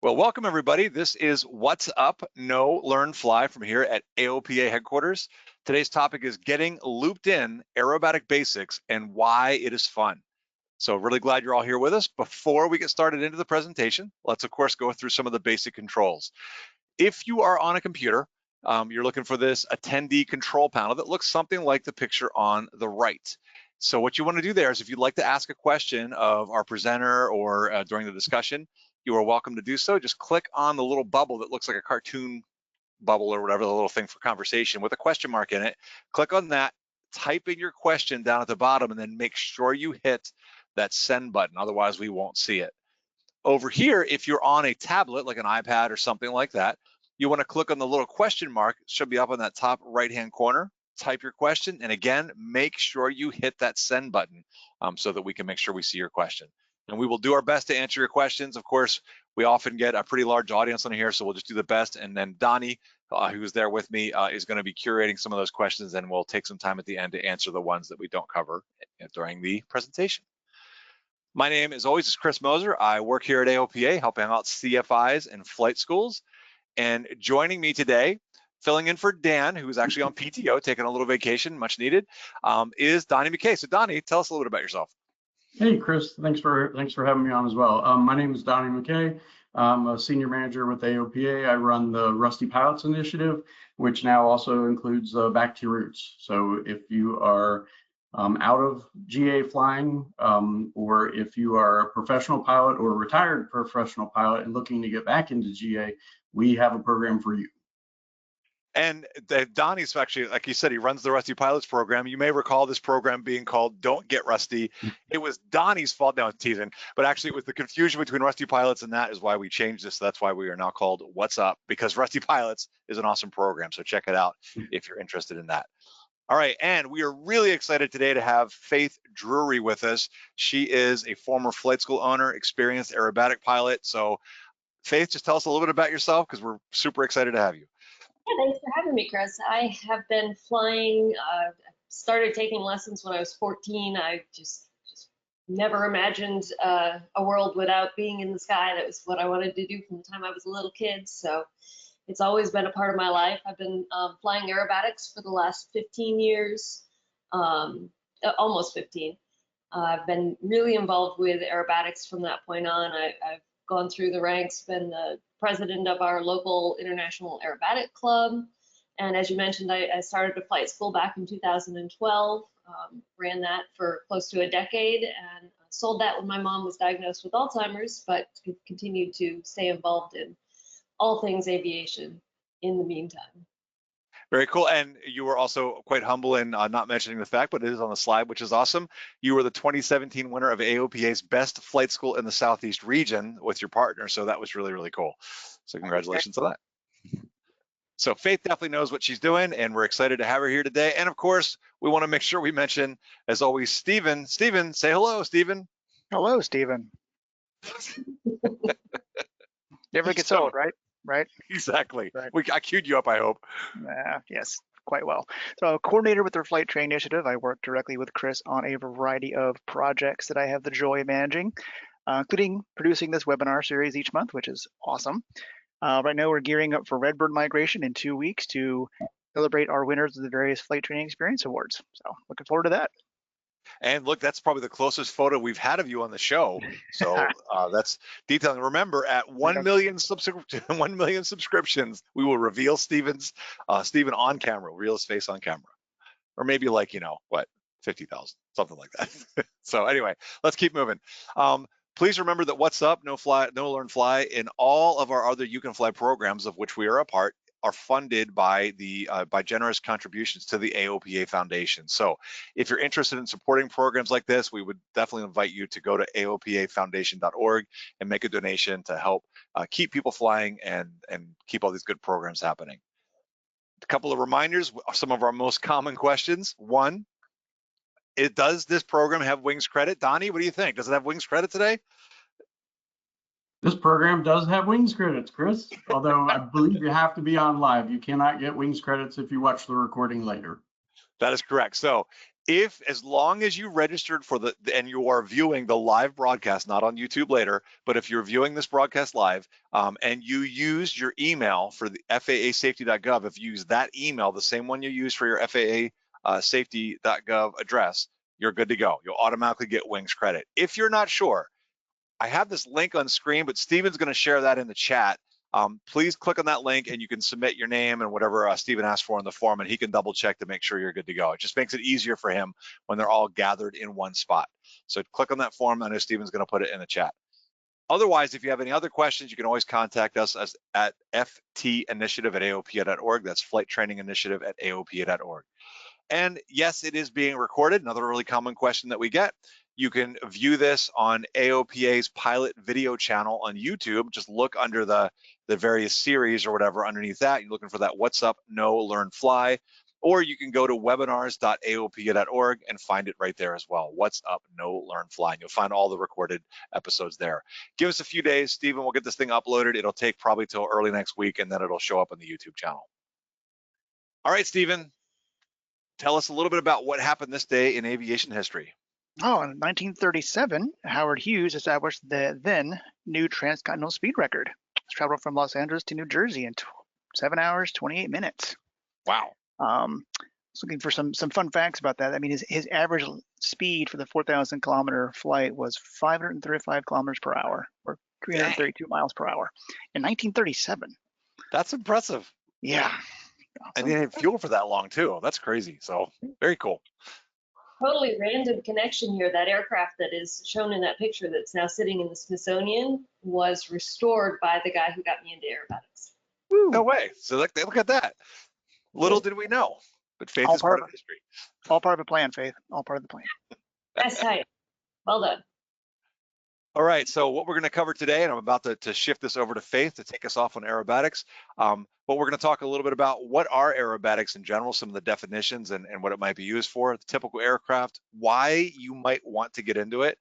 Well, welcome everybody. This is What's Up, Know, Learn, Fly from here at AOPA headquarters. Today's topic is getting looped in aerobatic basics and why it is fun. So really glad you're all here with us. Before we get started into the presentation, let's of course go through some of the basic controls. If you are on a computer, you're looking for this attendee control panel that looks something like the picture on the right. So what you want to do there is if you'd like to ask a question of our presenter or during the discussion, you are welcome to do so. Just click on the little bubble that looks like a cartoon bubble or whatever, the little thing for conversation with a question mark in it. Click on that, type in your question down at the bottom, and then make sure you hit that send button. Otherwise, we won't see it. Over here, if you're on a tablet, like an iPad or something like that, you want to click on the little question mark. It should be up on that top right-hand corner. Type your question, and again, make sure you hit that send button so that we can make sure we see your question. And we will do our best to answer your questions. Of course, we often get a pretty large audience on here, so we'll just do the best. And then Donnie, who's there with me, is going to be curating some of those questions, and we'll take some time at the end to answer the ones that we don't cover during the presentation. My name, as always, is Chris Moser. I work here at AOPA, helping out CFIs and flight schools. And joining me today, filling in for Dan, who's actually on PTO, taking a little vacation, much needed, is Donnie McKay. So Donnie, tell us a little bit about yourself. Hey, Chris, thanks for having me on as well. My name is Donnie McKay. I'm a senior manager with AOPA. I run the Rusty Pilots Initiative, which now also includes Back to Your Roots. So if you are out of GA flying, or if you are a professional pilot or a retired professional pilot and looking to get back into GA, we have a program for you. And Donnie's actually, like you said, he runs the Rusty Pilots program. You may recall this program being called Don't Get Rusty. It was Donnie's fault. No, teasing. But actually, it was the confusion between Rusty Pilots and that is why we changed this. That's why we are now called What's Up, because Rusty Pilots is an awesome program. So check it out if you're interested in that. All right, and we are really excited today to have Faith Drewry with us. She is a former flight school owner, experienced aerobatic pilot. So Faith, just tell us a little bit about yourself because we're super excited to have you. Yeah, thanks for having me, Chris. I have been flying, started taking lessons when I was 14. I just never imagined a world without being in the sky. That was what I wanted to do from the time I was a little kid. So it's always been a part of my life. I've been flying aerobatics for the last 15 years, almost 15. I've been really involved with aerobatics from that point on. I've gone through the ranks, been the president of our local international aerobatic club. And as you mentioned, I started a flight school back in 2012, ran that for close to a decade and sold that when my mom was diagnosed with Alzheimer's, but continued to stay involved in all things aviation in the meantime. Very cool. And you were also quite humble in not mentioning the fact, but it is on the slide, which is awesome. You were the 2017 winner of AOPA's Best Flight School in the Southeast region with your partner. So that was really, really cool. So congratulations on that. So Faith definitely knows what she's doing, and we're excited to have her here today. And of course, we want to make sure we mention, as always, Stephen. Stephen, say hello, Stephen. Hello, Stephen. Never gets old, right? Right? Exactly. Right. I queued you up, I hope. Yes, quite well. So coordinator with their flight training initiative. I work directly with Chris on a variety of projects that I have the joy of managing, including producing this webinar series each month, which is awesome. Right now we're gearing up for Redbird migration in 2 weeks to celebrate our winners of the various Flight Training Experience Awards. So looking forward to that. And look, that's probably the closest photo we've had of you on the show. So that's detailing. Remember, at 1 million subscriptions, we will reveal Stephen on camera, reveal his face on camera. Or maybe like, 50,000, something like that. So anyway, let's keep moving. Please remember that What's Up, Know, Learn, Fly, and all of our other You Can Fly programs, of which we are a part, are funded by by generous contributions to the AOPA Foundation. So if you're interested in supporting programs like this, we would definitely invite you to go to aopafoundation.org and make a donation to help keep people flying and keep all these good programs happening. A couple of reminders, some of our most common questions. One, does this program have wings credit? Donnie, what do you think? Does it have wings credit today? This program does have wings credits, Chris, although I believe you have to be on live. You cannot get wings credits if you watch the recording later. That is correct. So as long as you registered for and you are viewing the live broadcast, not on YouTube later, but if you're viewing this broadcast live, and you use your email for the FAAsafety.gov, if you use that email, the same one you use for your FAA safety.gov address, you're good to go. You'll automatically get wings credit. If you're not sure, I have this link on screen, but Steven's going to share that in the chat. Please click on that link and you can submit your name and whatever Steven asked for in the form, and he can double check to make sure you're good to go. It just makes it easier for him when they're all gathered in one spot. So click on that form. I know Steven's going to put it in the chat. Otherwise, if you have any other questions, you can always contact us at ftinitiative@aopa.org. That's Flight Training Initiative at aopa.org. And yes, it is being recorded. Another really common question that we get. You can view this on AOPA's pilot video channel on YouTube. Just look under the various series or whatever underneath that. You're looking for that What's Up, Know, Learn, Fly. Or you can go to webinars.aopa.org and find it right there as well. What's Up, Know, Learn, Fly. And you'll find all the recorded episodes there. Give us a few days, Stephen. We'll get this thing uploaded. It'll take probably till early next week, and then it'll show up on the YouTube channel. All right, Stephen. Tell us a little bit about what happened this day in aviation history. Oh, in 1937, Howard Hughes established the then new transcontinental speed record. It's traveled from Los Angeles to New Jersey in 7 hours, 28 minutes. Wow. I was looking for some fun facts about that. I mean, his average speed for the 4,000 kilometer flight was 535 kilometers per hour, or 332 miles per hour in 1937. That's impressive. Yeah. And they had fuel for that long too. That's crazy. So very cool. Totally random connection here. That aircraft that is shown in that picture that's now sitting in the Smithsonian was restored by the guy who got me into aerobatics. Woo. No way. So look at that. Little did we know, but faith is part of history. All part of a plan, Faith. All part of the plan. That's tight. Well done. All right, so what we're going to cover today, and I'm about to shift this over to Faith to take us off on aerobatics, but we're going to talk a little bit about what are aerobatics in general, some of the definitions and what it might be used for, the typical aircraft, why you might want to get into it,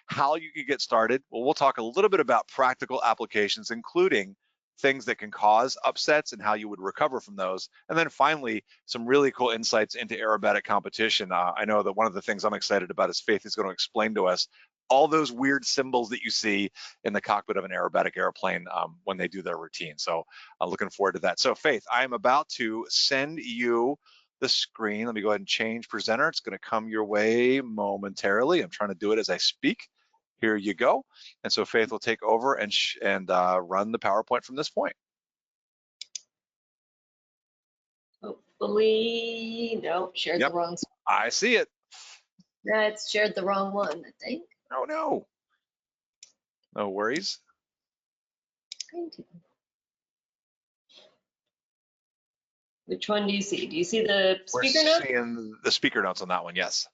how you can get started. Well, we'll talk a little bit about practical applications, including things that can cause upsets and how you would recover from those. And then finally, some really cool insights into aerobatic competition. I know that one of the things I'm excited about is Faith is going to explain to us all those weird symbols that you see in the cockpit of an aerobatic airplane when they do their routine. So I'm looking forward to that. So Faith, I'm about to send you the screen. Let me go ahead and change presenter. It's going to come your way momentarily. I'm trying to do it as I speak. Here you go. And so Faith will take over and run the PowerPoint from this point. Hopefully, no, shared the wrong. I see it. It's shared the wrong one, I think. Oh no. No worries. Which one do you see? Do you see the speaker notes? We're seeing the speaker notes on that one, yes.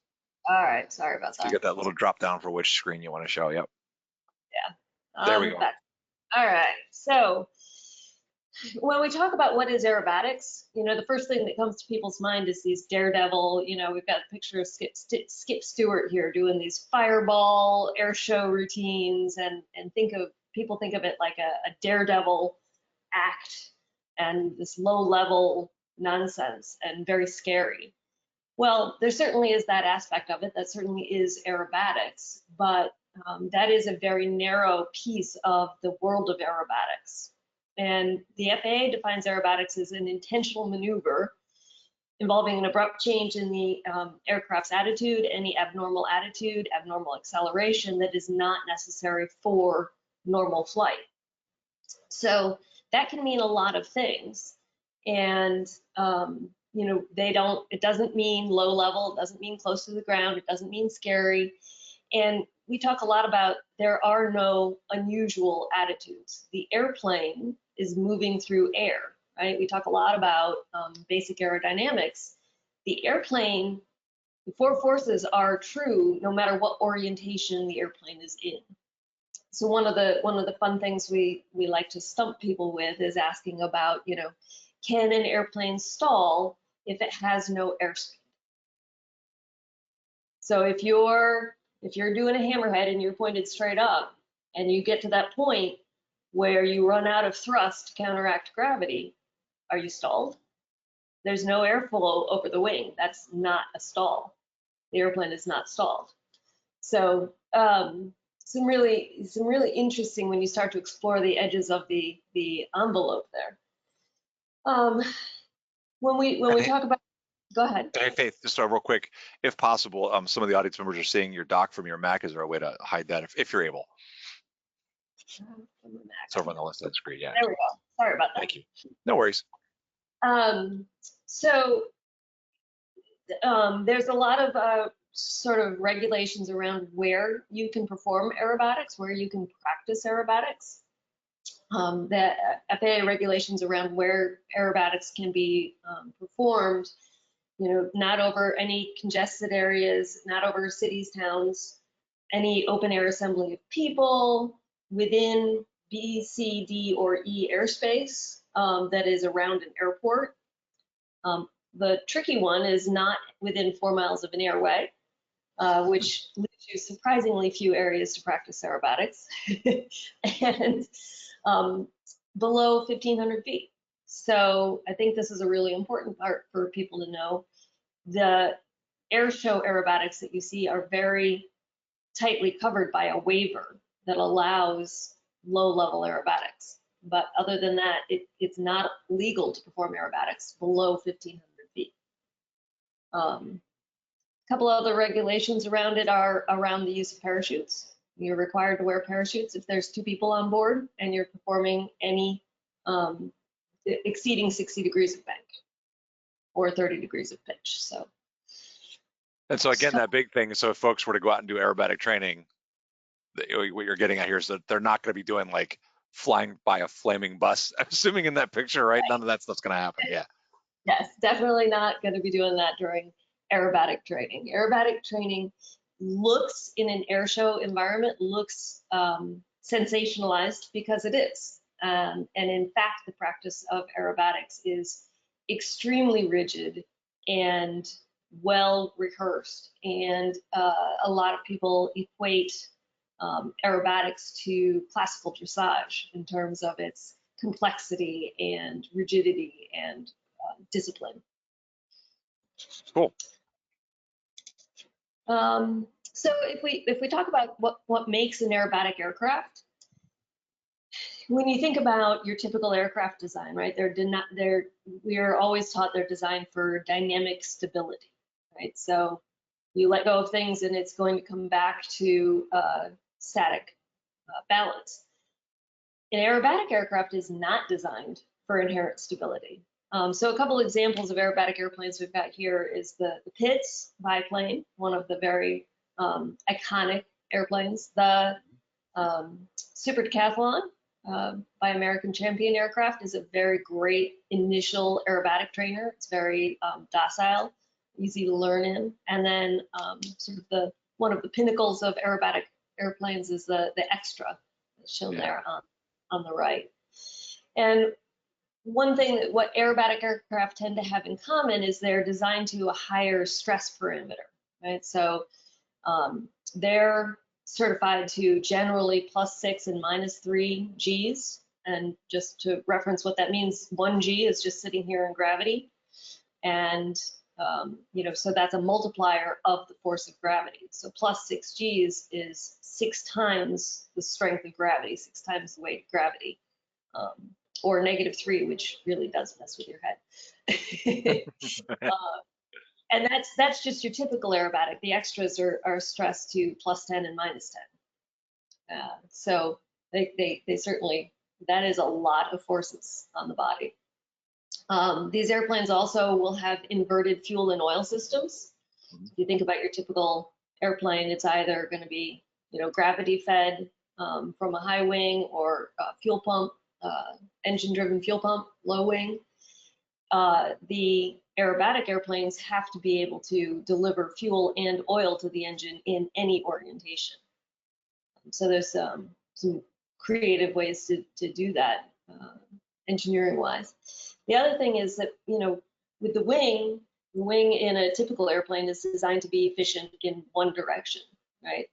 All right, sorry about that. You get that little drop down for which screen you want to show, yep. Yeah. There we go. All right, so when we talk about what is aerobatics, you know, the first thing that comes to people's mind is these daredevil, you know, we've got a picture of Skip Stewart here doing these fireball air show routines, and people think of it like a daredevil act and this low level nonsense and very scary. Well, there certainly is that aspect of it. That certainly is aerobatics, but that is a very narrow piece of the world of aerobatics. And the FAA defines aerobatics as an intentional maneuver involving an abrupt change in the aircraft's attitude, any abnormal attitude, abnormal acceleration that is not necessary for normal flight. So that can mean a lot of things. And, you know, it doesn't mean low level, it doesn't mean close to the ground, it doesn't mean scary. And we talk a lot about there are no unusual attitudes. The airplane is moving through air, right? We talk a lot about basic aerodynamics. The airplane, the four forces are true no matter what orientation the airplane is in. So one of the fun things we like to stump people with is asking about, you know, can an airplane stall if it has no airspeed? So if you're doing a hammerhead and you're pointed straight up and you get to that point where you run out of thrust to counteract gravity, are you stalled? There's no airflow over the wing. That's not a stall. the airplane is not stalled. So some really interesting when you start to explore the edges of the envelope there. When we talk about, go ahead. Hey, Faith, just real quick, if possible, some of the audience members are seeing your doc from your Mac. Is there a way to hide that if you're able? It's over on the left side of the screen, yeah. There we go. Sorry about that. Thank you. No worries. So there's a lot of sort of regulations around where you can perform aerobatics, where you can practice aerobatics. The FAA regulations around where aerobatics can be performed, not over any congested areas, not over cities, towns, any open air assembly of people, within B, C, D, or E airspace that is around an airport. The tricky one is not within 4 miles of an airway, which leaves you surprisingly few areas to practice aerobatics, and below 1,500 feet. So I think this is a really important part for people to know. The air show aerobatics that you see are very tightly covered by a waiver that allows low-level aerobatics. But other than that, it's not legal to perform aerobatics below 1,500 feet. A couple other regulations around it are around the use of parachutes. You're required to wear parachutes if there's 2 people on board and you're performing any exceeding 60 degrees of bank or 30 degrees of pitch. So. And so again, that big thing, so if folks were to go out and do aerobatic training, what you're getting at here is that they're not going to be doing like flying by a flaming bus, I'm assuming in that picture, right? None of that stuff's going to happen, yeah. Yes, definitely not going to be doing that during aerobatic training. Aerobatic training looks, in an air show environment, looks sensationalized because it is. And in fact, the practice of aerobatics is extremely rigid and well rehearsed. And a lot of people equate aerobatics to classical dressage in terms of its complexity and rigidity and discipline. Cool. So if we talk about what makes an aerobatic aircraft, when you think about your typical aircraft design, right? We are always taught they're designed for dynamic stability, right? So you let go of things and it's going to come back to static balance. An aerobatic aircraft is not designed for inherent stability. So a couple examples of aerobatic airplanes we've got here is the Pitts biplane, one of the very iconic airplanes. The Super Decathlon by American Champion Aircraft is a very great initial aerobatic trainer. It's very docile, easy to learn in. And then sort of one of the pinnacles of aerobatic airplanes is the Extra, that's shown there on the right. And one thing that what aerobatic aircraft tend to have in common is they're designed to a higher stress parameter, right? So they're certified to generally +6 and -3 Gs. And just to reference what that means, 1 G is just sitting here in gravity. And, so that's a multiplier of the force of gravity. So +6 Gs is 6 times the strength of gravity, 6 times the weight of gravity. Or -3, which really does mess with your head. And that's just your typical aerobatic. The extras are stressed to +10 and -10. So they certainly, that is a lot of forces on the body. These airplanes also will have inverted fuel and oil systems. If you think about your typical airplane, it's either going to be, gravity fed from a high wing or fuel pump, engine-driven fuel pump, low wing. The aerobatic airplanes have to be able to deliver fuel and oil to the engine in any orientation. So there's some creative ways to do that, engineering-wise. The other thing is that, with the wing in a typical airplane is designed to be efficient in one direction, right?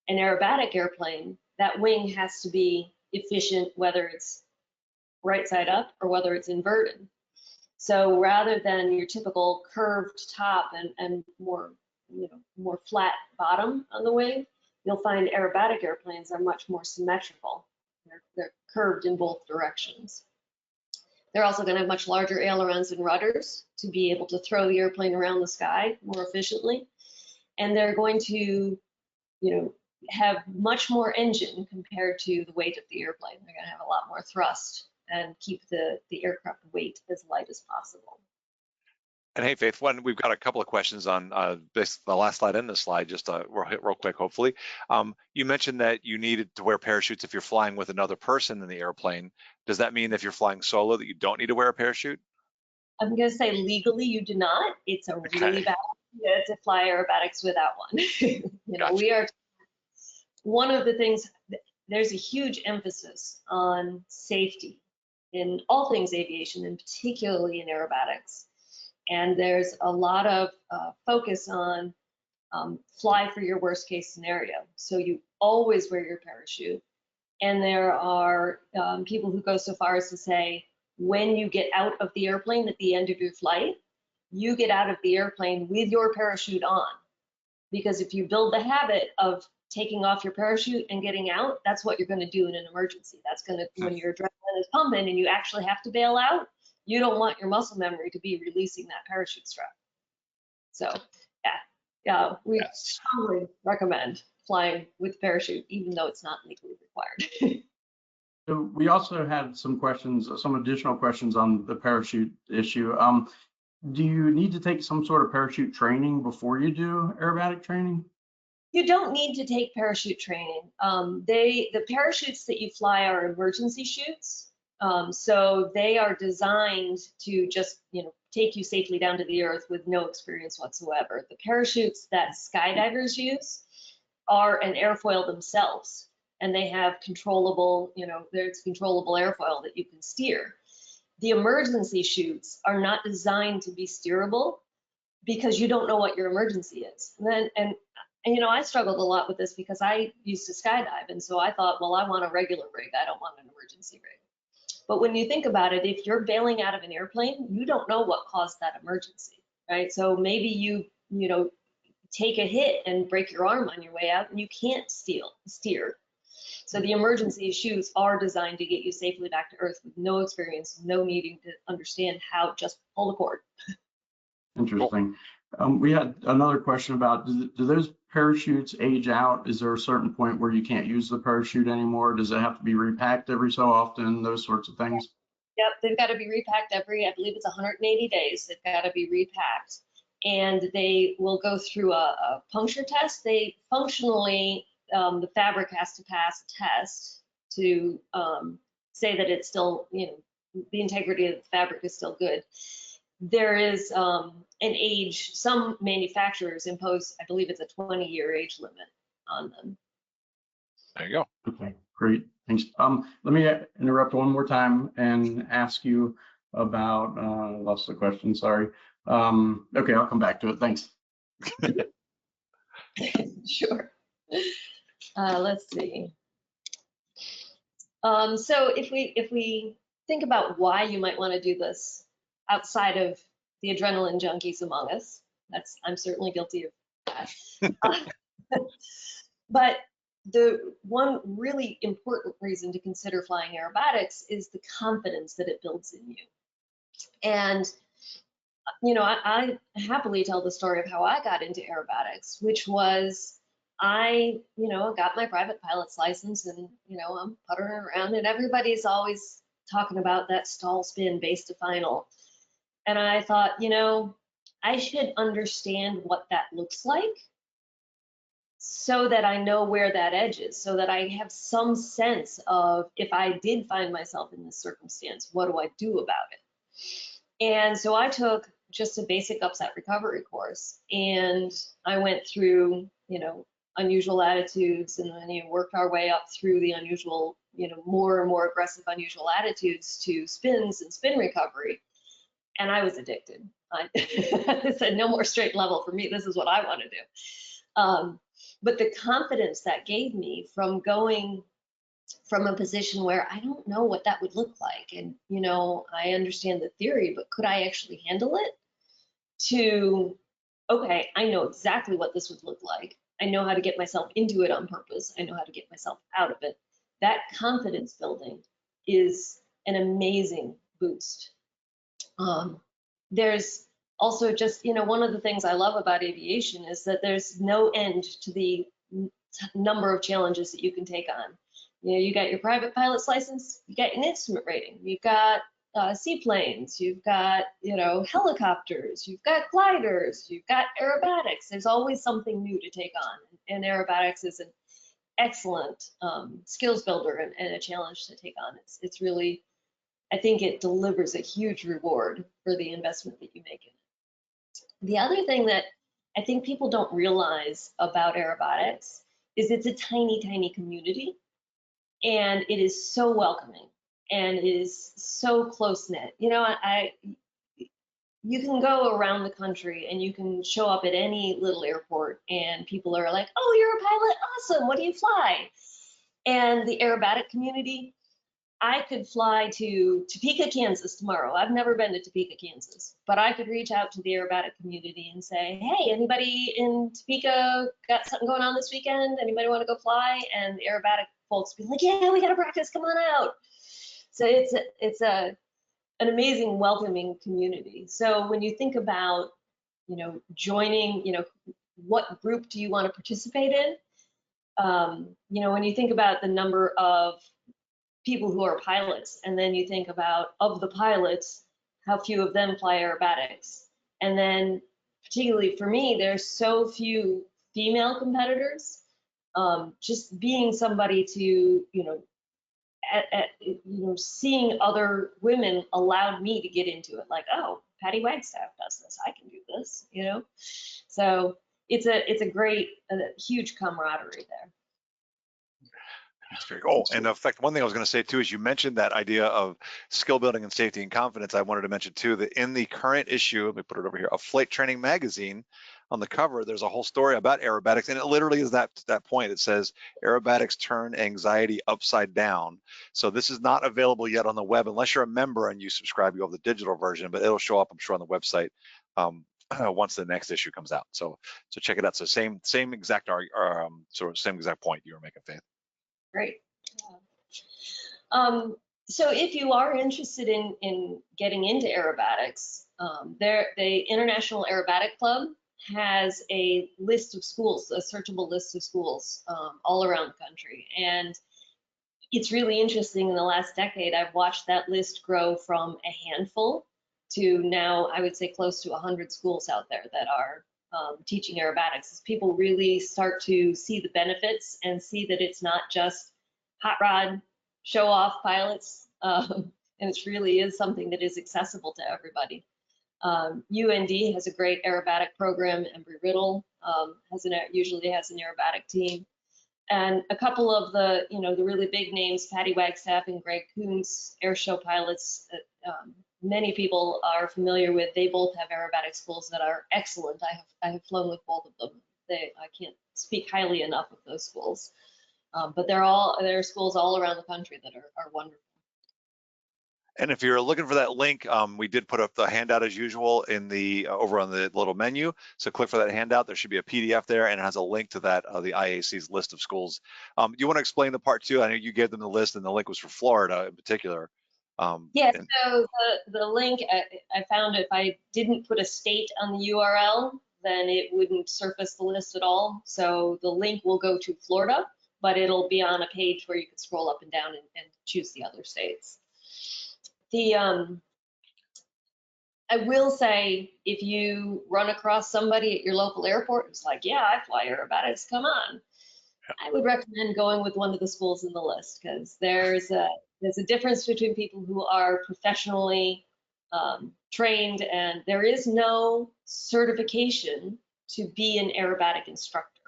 An aerobatic airplane, that wing has to be efficient whether it's right side up or whether it's inverted. So rather than your typical curved top and more more flat bottom on the wing, you'll find aerobatic airplanes are much more symmetrical. They're curved in both directions. They're also going to have much larger ailerons and rudders to be able to throw the airplane around the sky more efficiently. And they're going to, have much more engine compared to the weight of the airplane. They're going to have a lot more thrust and keep the aircraft weight as light as possible. And hey, Faith, we've got a couple of questions on the last slide and this slide, just real quick, hopefully. You mentioned that you needed to wear parachutes if you're flying with another person in the airplane. Does that mean if you're flying solo that you don't need to wear a parachute? I'm going to say legally you do not. It's a really bad idea to fly aerobatics without one. Gotcha. We are one of the things, there's a huge emphasis on safety in all things aviation, and particularly in aerobatics. And there's a lot of focus on fly for your worst case scenario. So you always wear your parachute. And there are people who go so far as to say, when you get out of the airplane at the end of your flight, you get out of the airplane with your parachute on. Because if you build the habit of taking off your parachute and getting out, that's what you're going to do in an emergency. That's going to, when your adrenaline is pumping and you actually have to bail out, you don't want your muscle memory to be releasing that parachute strap. So yeah, we strongly recommend flying with parachute, even though it's not legally required. So we also had some questions, some additional questions on the parachute issue. Do you need to take some sort of parachute training before you do aerobatic training? You don't need to take parachute training. The parachutes that you fly are emergency chutes. So they are designed to just, take you safely down to the earth with no experience whatsoever. The parachutes that skydivers use are an airfoil themselves, and they have controllable, there's controllable airfoil that you can steer. The emergency chutes are not designed to be steerable because you don't know what your emergency is. And I struggled a lot with this because I used to skydive, and so I thought, well, I want a regular rig, I don't want an emergency rig. But when you think about it, if you're bailing out of an airplane, you don't know what caused that emergency, right? So maybe you take a hit and break your arm on your way out, and you can't steer. So the emergency chutes are designed to get you safely back to Earth with no experience, no needing to understand how, just pull the cord. Interesting. We had another question about, do those parachutes age out? Is there a certain point where you can't use the parachute anymore? Does it have to be repacked every so often? Those sorts of things? Yep, they've got to be repacked I believe it's 180 days. They've got to be repacked. And they will go through a puncture test. They functionally, the fabric has to pass a test to say that it's still, the integrity of the fabric is still good. There is an age, some manufacturers impose, I believe it's a 20-year age limit on them. There you go. Okay, great, thanks. Let me interrupt one more time and ask you about, lost the question, sorry. Okay, I'll come back to it, thanks. Sure. Let's see. So if we think about why you might want to do this outside of the adrenaline junkies among us, I'm certainly guilty of that. But the one really important reason to consider flying aerobatics is the confidence that it builds in you. And I happily tell the story of how I got into aerobatics, which was I got my private pilot's license, and I'm puttering around, and everybody's always talking about that stall spin base to final. And I thought, I should understand what that looks like so that I know where that edge is, so that I have some sense of, if I did find myself in this circumstance, what do I do about it? And so I took just a basic upset recovery course, and I went through, unusual attitudes, and then worked our way up through the unusual, more and more aggressive unusual attitudes to spins and spin recovery. And I was addicted. I said, no more straight level for me. This is what I want to do. But the confidence that gave me from going from a position where I don't know what that would look like, and I understand the theory, but could I actually handle it, to, okay, I know exactly what this would look like. I know how to get myself into it on purpose. I know how to get myself out of it. That confidence building is an amazing boost. There's also just, one of the things I love about aviation is that there's no end to the number of challenges that you can take on. You got your private pilot's license, you got an instrument rating, you've got seaplanes, you've got, helicopters, you've got gliders, you've got aerobatics. There's always something new to take on. And aerobatics is an excellent skills builder and a challenge to take on. It's really, I think it delivers a huge reward for the investment that you make in it. The other thing that I think people don't realize about aerobatics is it's a tiny, tiny community, and it is so welcoming and it is so close knit. You can go around the country and you can show up at any little airport and people are like, oh, you're a pilot, awesome, what do you fly? And the aerobatic community, I could fly to Topeka, Kansas tomorrow. I've never been to Topeka, Kansas, but I could reach out to the aerobatic community and say, hey, anybody in Topeka got something going on this weekend? Anybody want to go fly? And the aerobatic folks be like, yeah, we got to practice, come on out. So it's an amazing, welcoming community. So when you think about, joining, what group do you want to participate in? When you think about the number of people who are pilots, and then you think about, of the pilots, how few of them fly aerobatics. And then particularly for me, there's so few female competitors. Just being somebody to, seeing other women allowed me to get into it. Like, oh, Patty Wagstaff does this, I can do this, So it's a great, huge camaraderie there. That's very cool. And in fact, one thing I was going to say too is you mentioned that idea of skill building and safety and confidence. I wanted to mention too that in the current issue, let me put it over here, of Flight Training Magazine, on the cover, there's a whole story about aerobatics, and it literally is that point. It says aerobatics turn anxiety upside down. So this is not available yet on the web unless you're a member and you subscribe. You have the digital version, but it'll show up, I'm sure, on the website once the next issue comes out. So check it out. So same exact same exact point you were making, Faith. Great. So if you are interested in getting into aerobatics, the International Aerobatic Club has a list of schools, a searchable list of schools all around the country. And it's really interesting. In the last decade, I've watched that list grow from a handful to now, I would say, close to 100 schools out there that are teaching aerobatics, as people really start to see the benefits and see that it's not just hot rod show off pilots, and it really is something that is accessible to everybody. UND has a great aerobatic program. Embry-Riddle usually has an aerobatic team, and a couple of the the really big names, Patty Wagstaff and Greg Kuntz, air show pilots that many people are familiar with. They both have aerobatic schools that are excellent. I have flown with both of them. I can't speak highly enough of those schools, but there are schools all around the country that are wonderful. And if you're looking for that link, we did put up the handout as usual in the over on the little menu. So click for that handout. There should be a PDF there, and it has a link to that the IAC's list of schools. Do you want to explain the part two? I know you gave them the list, and the link was for Florida in particular. Yeah. So the link, I found if I didn't put a state on the URL, then it wouldn't surface the list at all. So the link will go to Florida, but it'll be on a page where you can scroll up and down and choose the other states. I will say, if you run across somebody at your local airport who's like, yeah, I fly aerobatics, come on, I would recommend going with one of the schools in the list, because there's a difference between people who are professionally trained, and there is no certification to be an aerobatic instructor.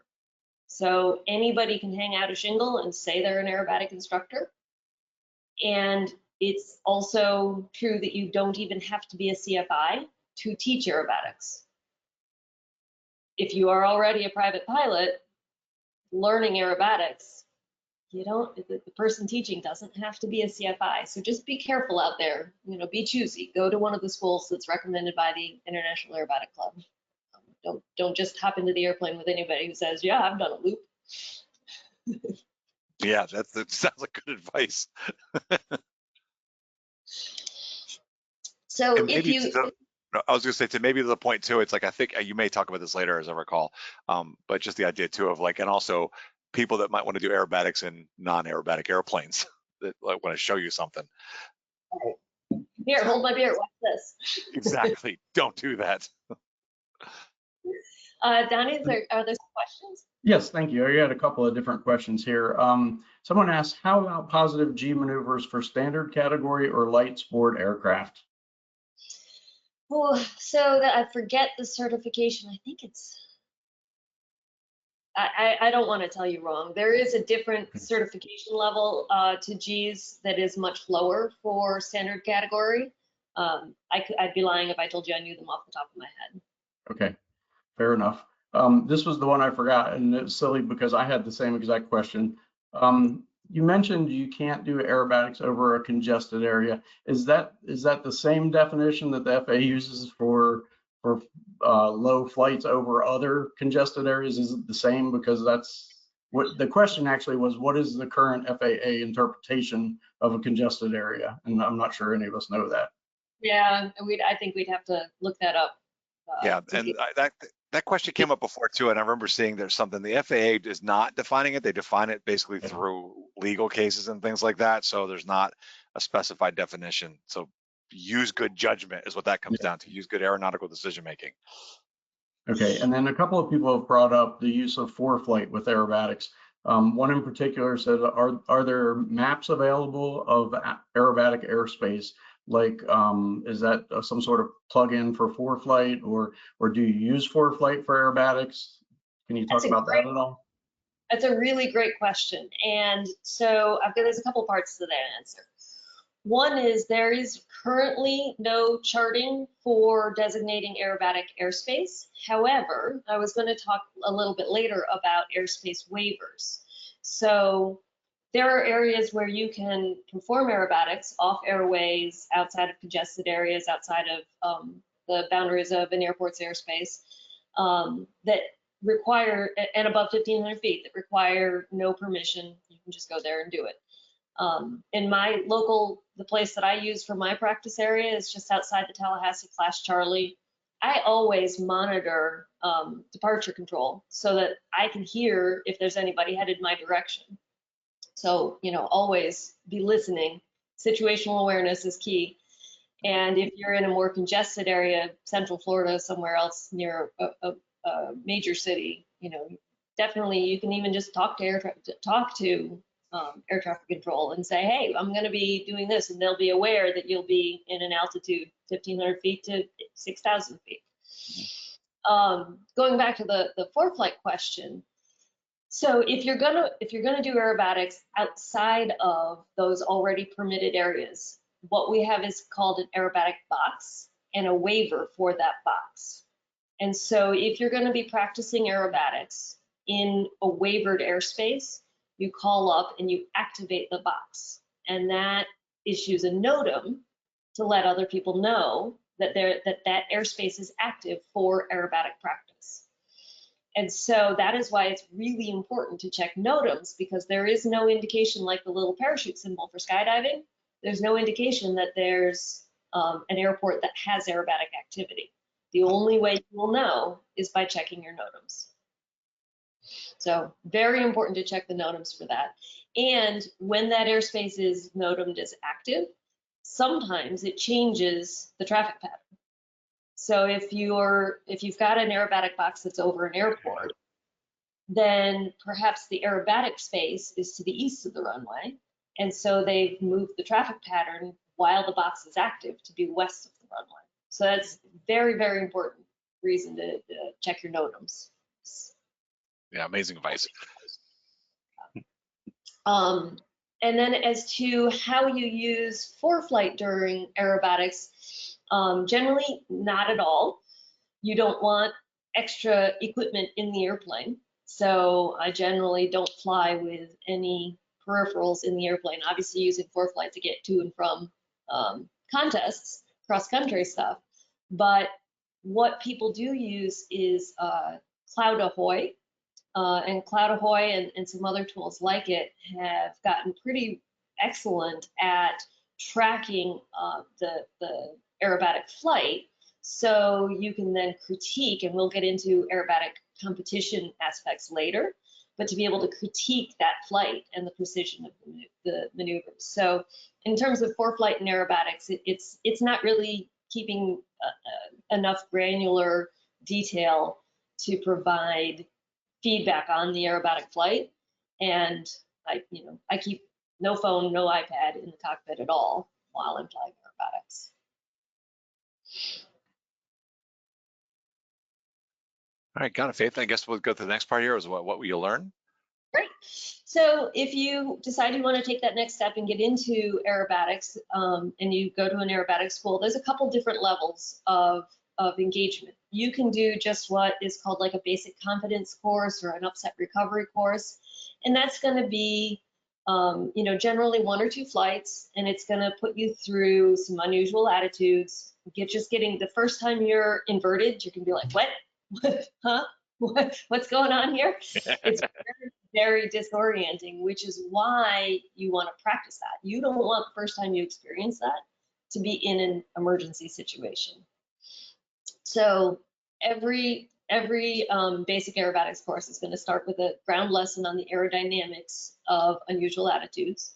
So anybody can hang out a shingle and say they're an aerobatic instructor. And it's also true that you don't even have to be a CFI to teach aerobatics. If you are already a private pilot learning aerobatics, the person teaching doesn't have to be a CFI. So just be careful out there, be choosy. Go to one of the schools that's recommended by the International Aerobatic Club. don't just hop into the airplane with anybody who says, yeah, I've done a loop. Yeah, that sounds like good advice. So And if maybe you, no, I was going to say to maybe the point too, it's like, I think you may talk about this later as I recall, but just the idea too of like, and also people that might want to do aerobatics in non-aerobatic airplanes that like want to show you something. here, hold my beer, watch this. Exactly. Don't do that. Donnie, are there some questions? Yes, thank you. I got a couple of different questions here. Someone asked, how about positive G maneuvers for standard category or light sport aircraft? Oh, so that I forget the certification. I think it's, I don't want to tell you wrong. There is a different certification level to G's that is much lower for standard category. I'd be lying if I told you I knew them off the top of my head. Okay, fair enough. This was the one I forgot, and it's silly because I had the same exact question. You mentioned you can't do aerobatics over a congested area. Is that the same definition that the FAA uses for low flights over other congested areas? Is it the same? Because that's what the question actually was. What is the current FAA interpretation of a congested area? And I'm not sure any of us know that. Yeah, I think we'd have to look that up. Yeah, and that question came up before too, and I remember seeing there's something the FAA is not defining it. They define it basically through legal cases and things like that. So there's not a specified definition. So use good judgment is what that comes down to. Use good aeronautical decision making. Okay, and then a couple of people have brought up the use of foreflight with aerobatics. One in particular said, are there maps available of aerobatic airspace? Like, is that some sort of plug-in for foreflight, or do you use foreflight for aerobatics? Can you talk about that at all? That's a really great question. And so there's a couple parts to that answer. One is there is currently no charting for designating aerobatic airspace. However, I was going to talk a little bit later about airspace waivers. So there are areas where you can perform aerobatics off airways, outside of congested areas, outside of the boundaries of an airport's airspace that require, and above 1,500 feet, that require no permission. You can just go there and do it. In my the place that I use for my practice area is just outside the Tallahassee Class Charlie. I always monitor departure control so that I can hear if there's anybody headed my direction. So, always be listening. Situational awareness is key. And if you're in a more congested area, Central Florida, somewhere else near a major city, definitely you can even just talk to air traffic control and say, hey, I'm going to be doing this, and they'll be aware that you'll be in an altitude 1,500 feet to 6,000 feet. Going back to the foreflight question, so if you're gonna do aerobatics outside of those already permitted areas, what we have is called an aerobatic box and a waiver for that box. And so if you're going to be practicing aerobatics in a waivered airspace, you call up and you activate the box, and that issues a NOTAM to let other people know that that airspace is active for aerobatic practice. And so that is why it's really important to check NOTAMs, because there is no indication, like the little parachute symbol for skydiving, there's no indication that there's an airport that has aerobatic activity. The only way you will know is by checking your NOTAMs. So very important to check the NOTAMs for that. And when that airspace is NOTAMed as active, sometimes it changes the traffic pattern. So if you've got an aerobatic box that's over an airport, then perhaps the aerobatic space is to the east of the runway. And so they've moved the traffic pattern while the box is active to be west of the runway. So that's very, very important reason to check your NOTAMs. Yeah, amazing advice. And then as to how you use foreflight during aerobatics, generally not at all. You don't want extra equipment in the airplane. So I generally don't fly with any peripherals in the airplane, obviously using foreflight to get to and from contests, cross-country stuff. But what people do use is Cloud Ahoy, and Cloud Ahoy and some other tools like it have gotten pretty excellent at tracking the aerobatic flight. So you can then critique, and we'll get into aerobatic competition aspects later, but to be able to critique that flight and the precision of the maneuvers. So in terms of foreflight and aerobatics, it's not really keeping enough granular detail to provide feedback on the aerobatic flight. And I keep no phone, no iPad in the cockpit at all while I'm flying aerobatics. All right, got it, Faith. I guess we'll go to the next part here. Is what will you learn? Great. So if you decide you want to take that next step and get into aerobatics, and you go to an aerobatic school, there's a couple different levels of engagement. You can do just what is called like a basic confidence course or an upset recovery course, and that's going to be generally 1 or 2 flights, and it's going to put you through some unusual attitudes. Just getting the first time you're inverted, you can be like, what? Huh? What's going on here? It's very, very disorienting, which is why you want to practice that. You don't want the first time you experience that to be in an emergency situation. So every basic aerobatics course is going to start with a ground lesson on the aerodynamics of unusual attitudes.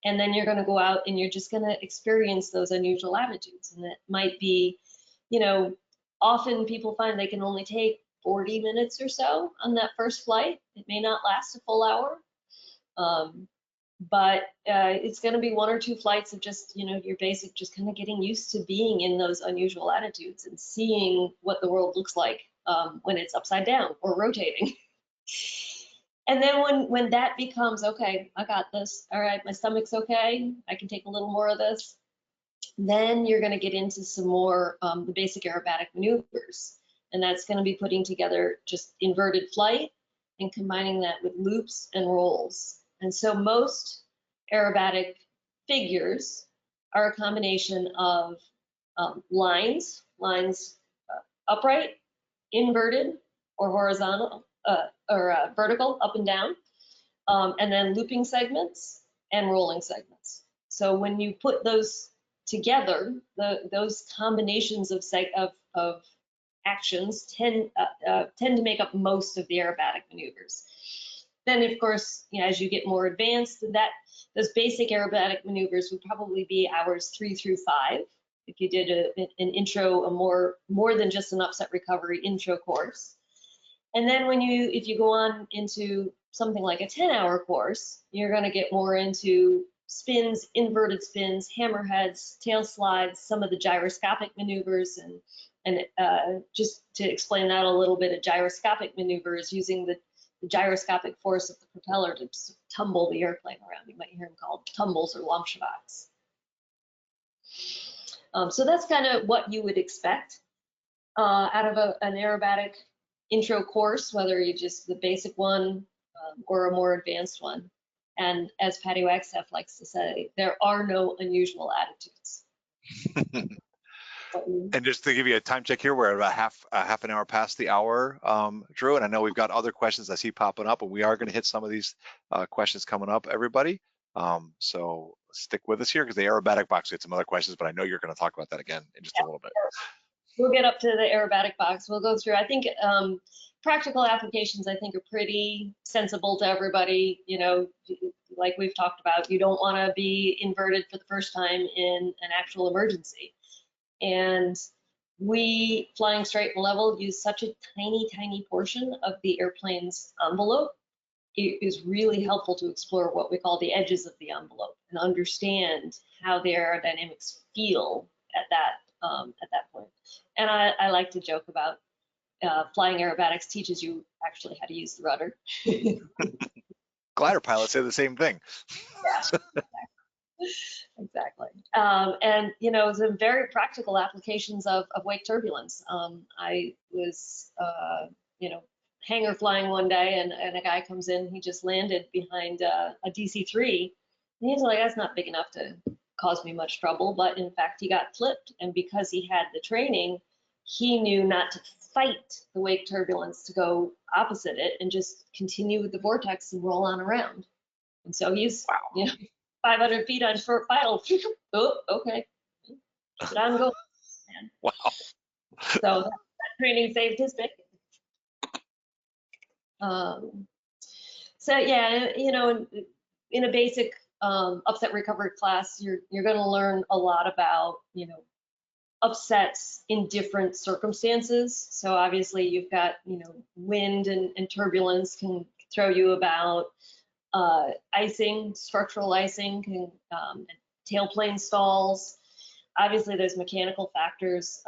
And then you're going to go out and you're just going to experience those unusual attitudes. And it might be, often people find they can only take 40 minutes or so on that first flight. It may not last a full hour, but it's going to be 1 or 2 flights of just, your basic, just kind of getting used to being in those unusual attitudes and seeing what the world looks like when it's upside down or rotating. And then when that becomes, okay, I got this, all right, my stomach's okay, I can take a little more of this, then you're going to get into some more the basic aerobatic maneuvers. And that's going to be putting together just inverted flight and combining that with loops and rolls. And so most aerobatic figures are a combination of lines upright, inverted, or horizontal, or vertical, up and down, and then looping segments and rolling segments. So when you put those together, those combinations of actions tend to make up most of the aerobatic maneuvers. Then, of course, as you get more advanced, those basic aerobatic maneuvers would probably be hours 3 through 5. If you did an intro, a more than just an upset recovery intro course. And then if you go on into something like a 10-hour course, you're going to get more into spins, inverted spins, hammerheads, tail slides, some of the gyroscopic maneuvers, and just to explain that a little bit, a gyroscopic maneuver is using the gyroscopic force of the propeller to tumble the airplane around. You might hear them called tumbles or Launchbacks. So that's kind of what you would expect out of an aerobatic intro course, whether you just the basic one or a more advanced one. And as Patty Wagstaff likes to say, there are no unusual attitudes. And just to give you a time check here, we're about half an hour past the hour, Drew, and I know we've got other questions I see popping up, and we are going to hit some of these questions coming up, everybody. So stick with us here because the aerobatic box gets some other questions, but I know you're going to talk about that again in just a little bit. We'll get up to the aerobatic box. We'll go through, I think, practical applications, I think, are pretty sensible to everybody. Like we've talked about, you don't want to be inverted for the first time in an actual emergency. And we, flying straight and level, use such a tiny portion of the airplane's envelope. It is really helpful to explore what we call the edges of the envelope and understand how the aerodynamics feel at that point. And I like to joke about flying aerobatics teaches you actually how to use the rudder. Glider pilots say the same thing. Yeah, exactly. And some very practical applications of wake turbulence. I was hangar flying one day, and a guy comes in. He just landed behind a DC-3, and he's like, "That's not big enough to cause me much trouble." But in fact, he got flipped, and because he had the training, he knew not to fight the wake turbulence to go opposite it and just continue with the vortex and roll on around. And so he's, you know, 500 feet on short final. Oh, okay. Get on, go. Man. Wow. So that training saved his bacon. So yeah, you know, in a basic upset recovery class, you're going to learn a lot about, you know, upsets in different circumstances. So obviously you've got, you know, wind and turbulence can throw you about. Icing, structural icing, can tailplane stalls. Obviously, there's mechanical factors.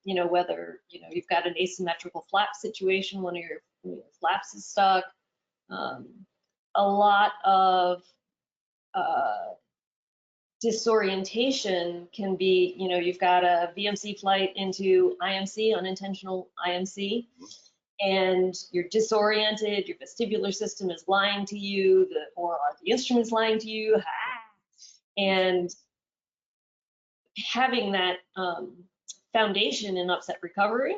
You know, whether you've got an asymmetrical flap situation, one of your flaps is stuck. A lot of disorientation can be, you know, you've got a VMC flight into IMC, unintentional IMC. And you're disoriented, your vestibular system is lying to you, or are the instruments lying to you? And having that foundation in upset recovery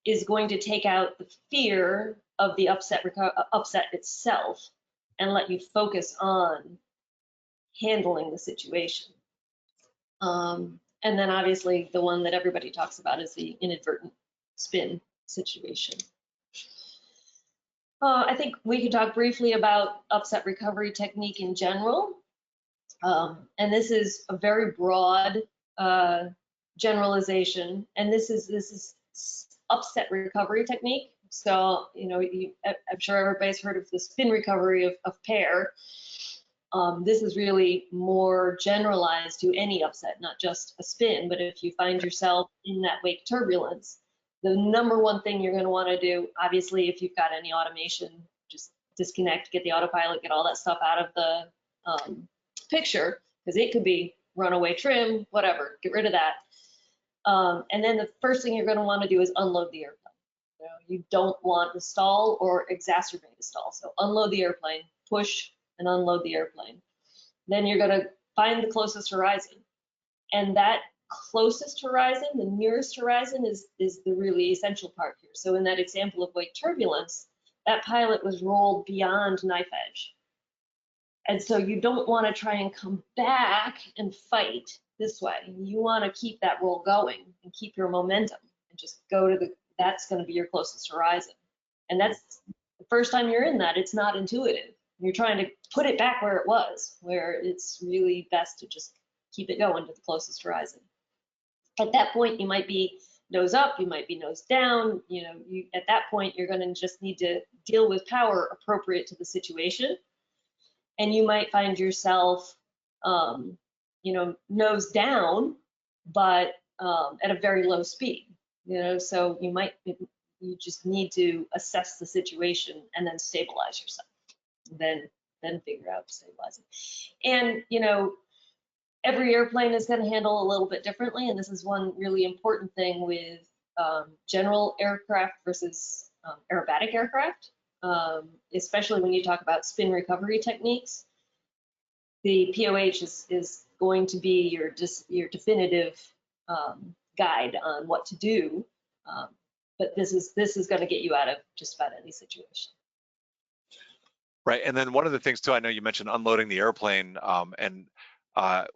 is going to take out the fear of the upset itself and let you focus on handling the situation. And then obviously the one that everybody talks about is the inadvertent spin situation. I think we could talk briefly about upset recovery technique in general. And this is a very broad generalization. And this is upset recovery technique. So, you know, I'm sure everybody's heard of the spin recovery of pair. This is really more generalized to any upset, not just a spin. But if you find yourself in that wake turbulence, the number one thing you're going to want to do, obviously, if you've got any automation, just disconnect, get the autopilot, get all that stuff out of the picture, because it could be runaway trim, whatever, get rid of that. And then the first thing you're going to want to do is unload the airplane. You know, you don't want to stall or exacerbate a stall. So unload the airplane, push and unload the airplane. Then you're going to find the closest horizon. And that closest horizon, the nearest horizon, is the really essential part here. So in that example of wake turbulence, that pilot was rolled beyond knife edge. And so you don't want to try and come back and fight this way. You want to keep that roll going and keep your momentum and just go to that's going to be your closest horizon. And that's the first time you're in that, it's not intuitive. You're trying to put it back where it was, where it's really best to just keep it going to the closest horizon. At that point, you might be nose up, you might be nose down. You know, at that point, you're going to just need to deal with power appropriate to the situation. And you might find yourself, you know, nose down, but at a very low speed. You know, so you just need to assess the situation and then stabilize yourself. Then figure out stabilizing. And you know, every airplane is going to handle a little bit differently, and this is one really important thing with general aircraft versus aerobatic aircraft, especially when you talk about spin recovery techniques. The POH is going to be your definitive guide on what to do, but this is going to get you out of just about any situation. Right, and then one of the things too, I know you mentioned unloading the airplane, and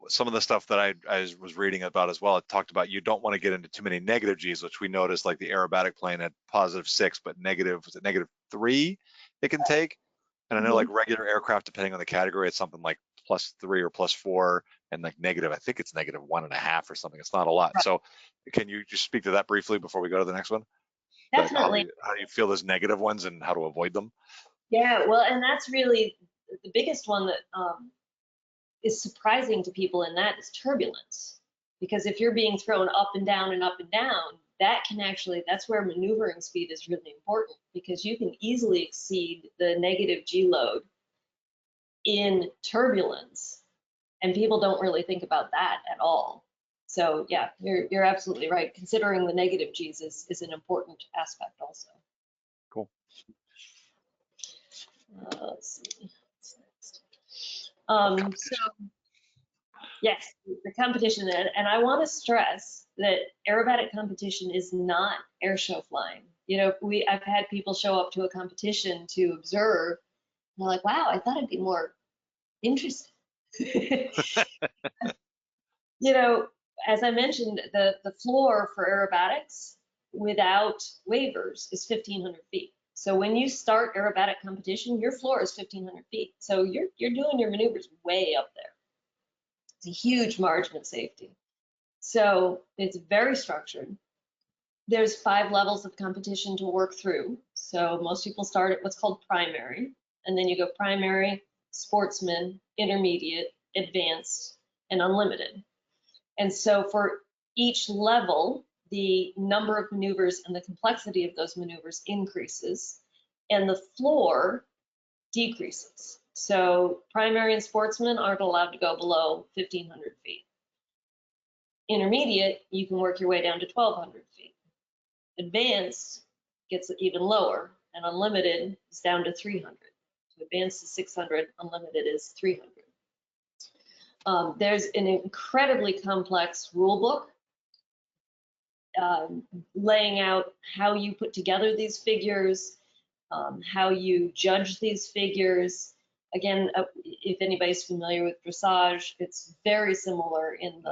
some of the stuff that I was reading about as well, it talked about you don't want to get into too many negative G's, which we noticed like the aerobatic plane had +6, but was it -3 it can take? And I know like regular aircraft, depending on the category, it's something like +3 or +4, and like negative, I think it's -1.5 or something. It's not a lot. Right. So can you just speak to that briefly before we go to the next one? Definitely. How do you feel those negative ones and how to avoid them? Yeah, well, and that's really the biggest one that is surprising to people, and that is turbulence. Because if you're being thrown up and down and up and down, that can actually, that's where maneuvering speed is really important, because you can easily exceed the negative G load in turbulence, and people don't really think about that at all. So yeah, you're absolutely right. Considering the negative G's is an important aspect also. Cool. Let's see. What's next? Yes, the competition, and I want to stress that aerobatic competition is not air show flying. You know, I've had people show up to a competition to observe, and they're like, "Wow, I thought I'd be more interested." You know, as I mentioned, the floor for aerobatics without waivers is 1,500 feet. So when you start aerobatic competition, your floor is 1,500 feet. So you're doing your maneuvers way up there. It's a huge margin of safety. So it's very structured. There's 5 levels of competition to work through. So most people start at what's called primary, and then you go primary, sportsman, intermediate, advanced, and unlimited. And so for each level, the number of maneuvers and the complexity of those maneuvers increases, and the floor decreases. So primary and sportsmen aren't allowed to go below 1,500 feet. Intermediate, you can work your way down to 1,200 feet. Advanced gets even lower, and unlimited is down to 300. So advanced is 600, unlimited is 300. There's an incredibly complex rule book laying out how you put together these figures, how you judge these figures. Again, if anybody's familiar with dressage, it's very similar in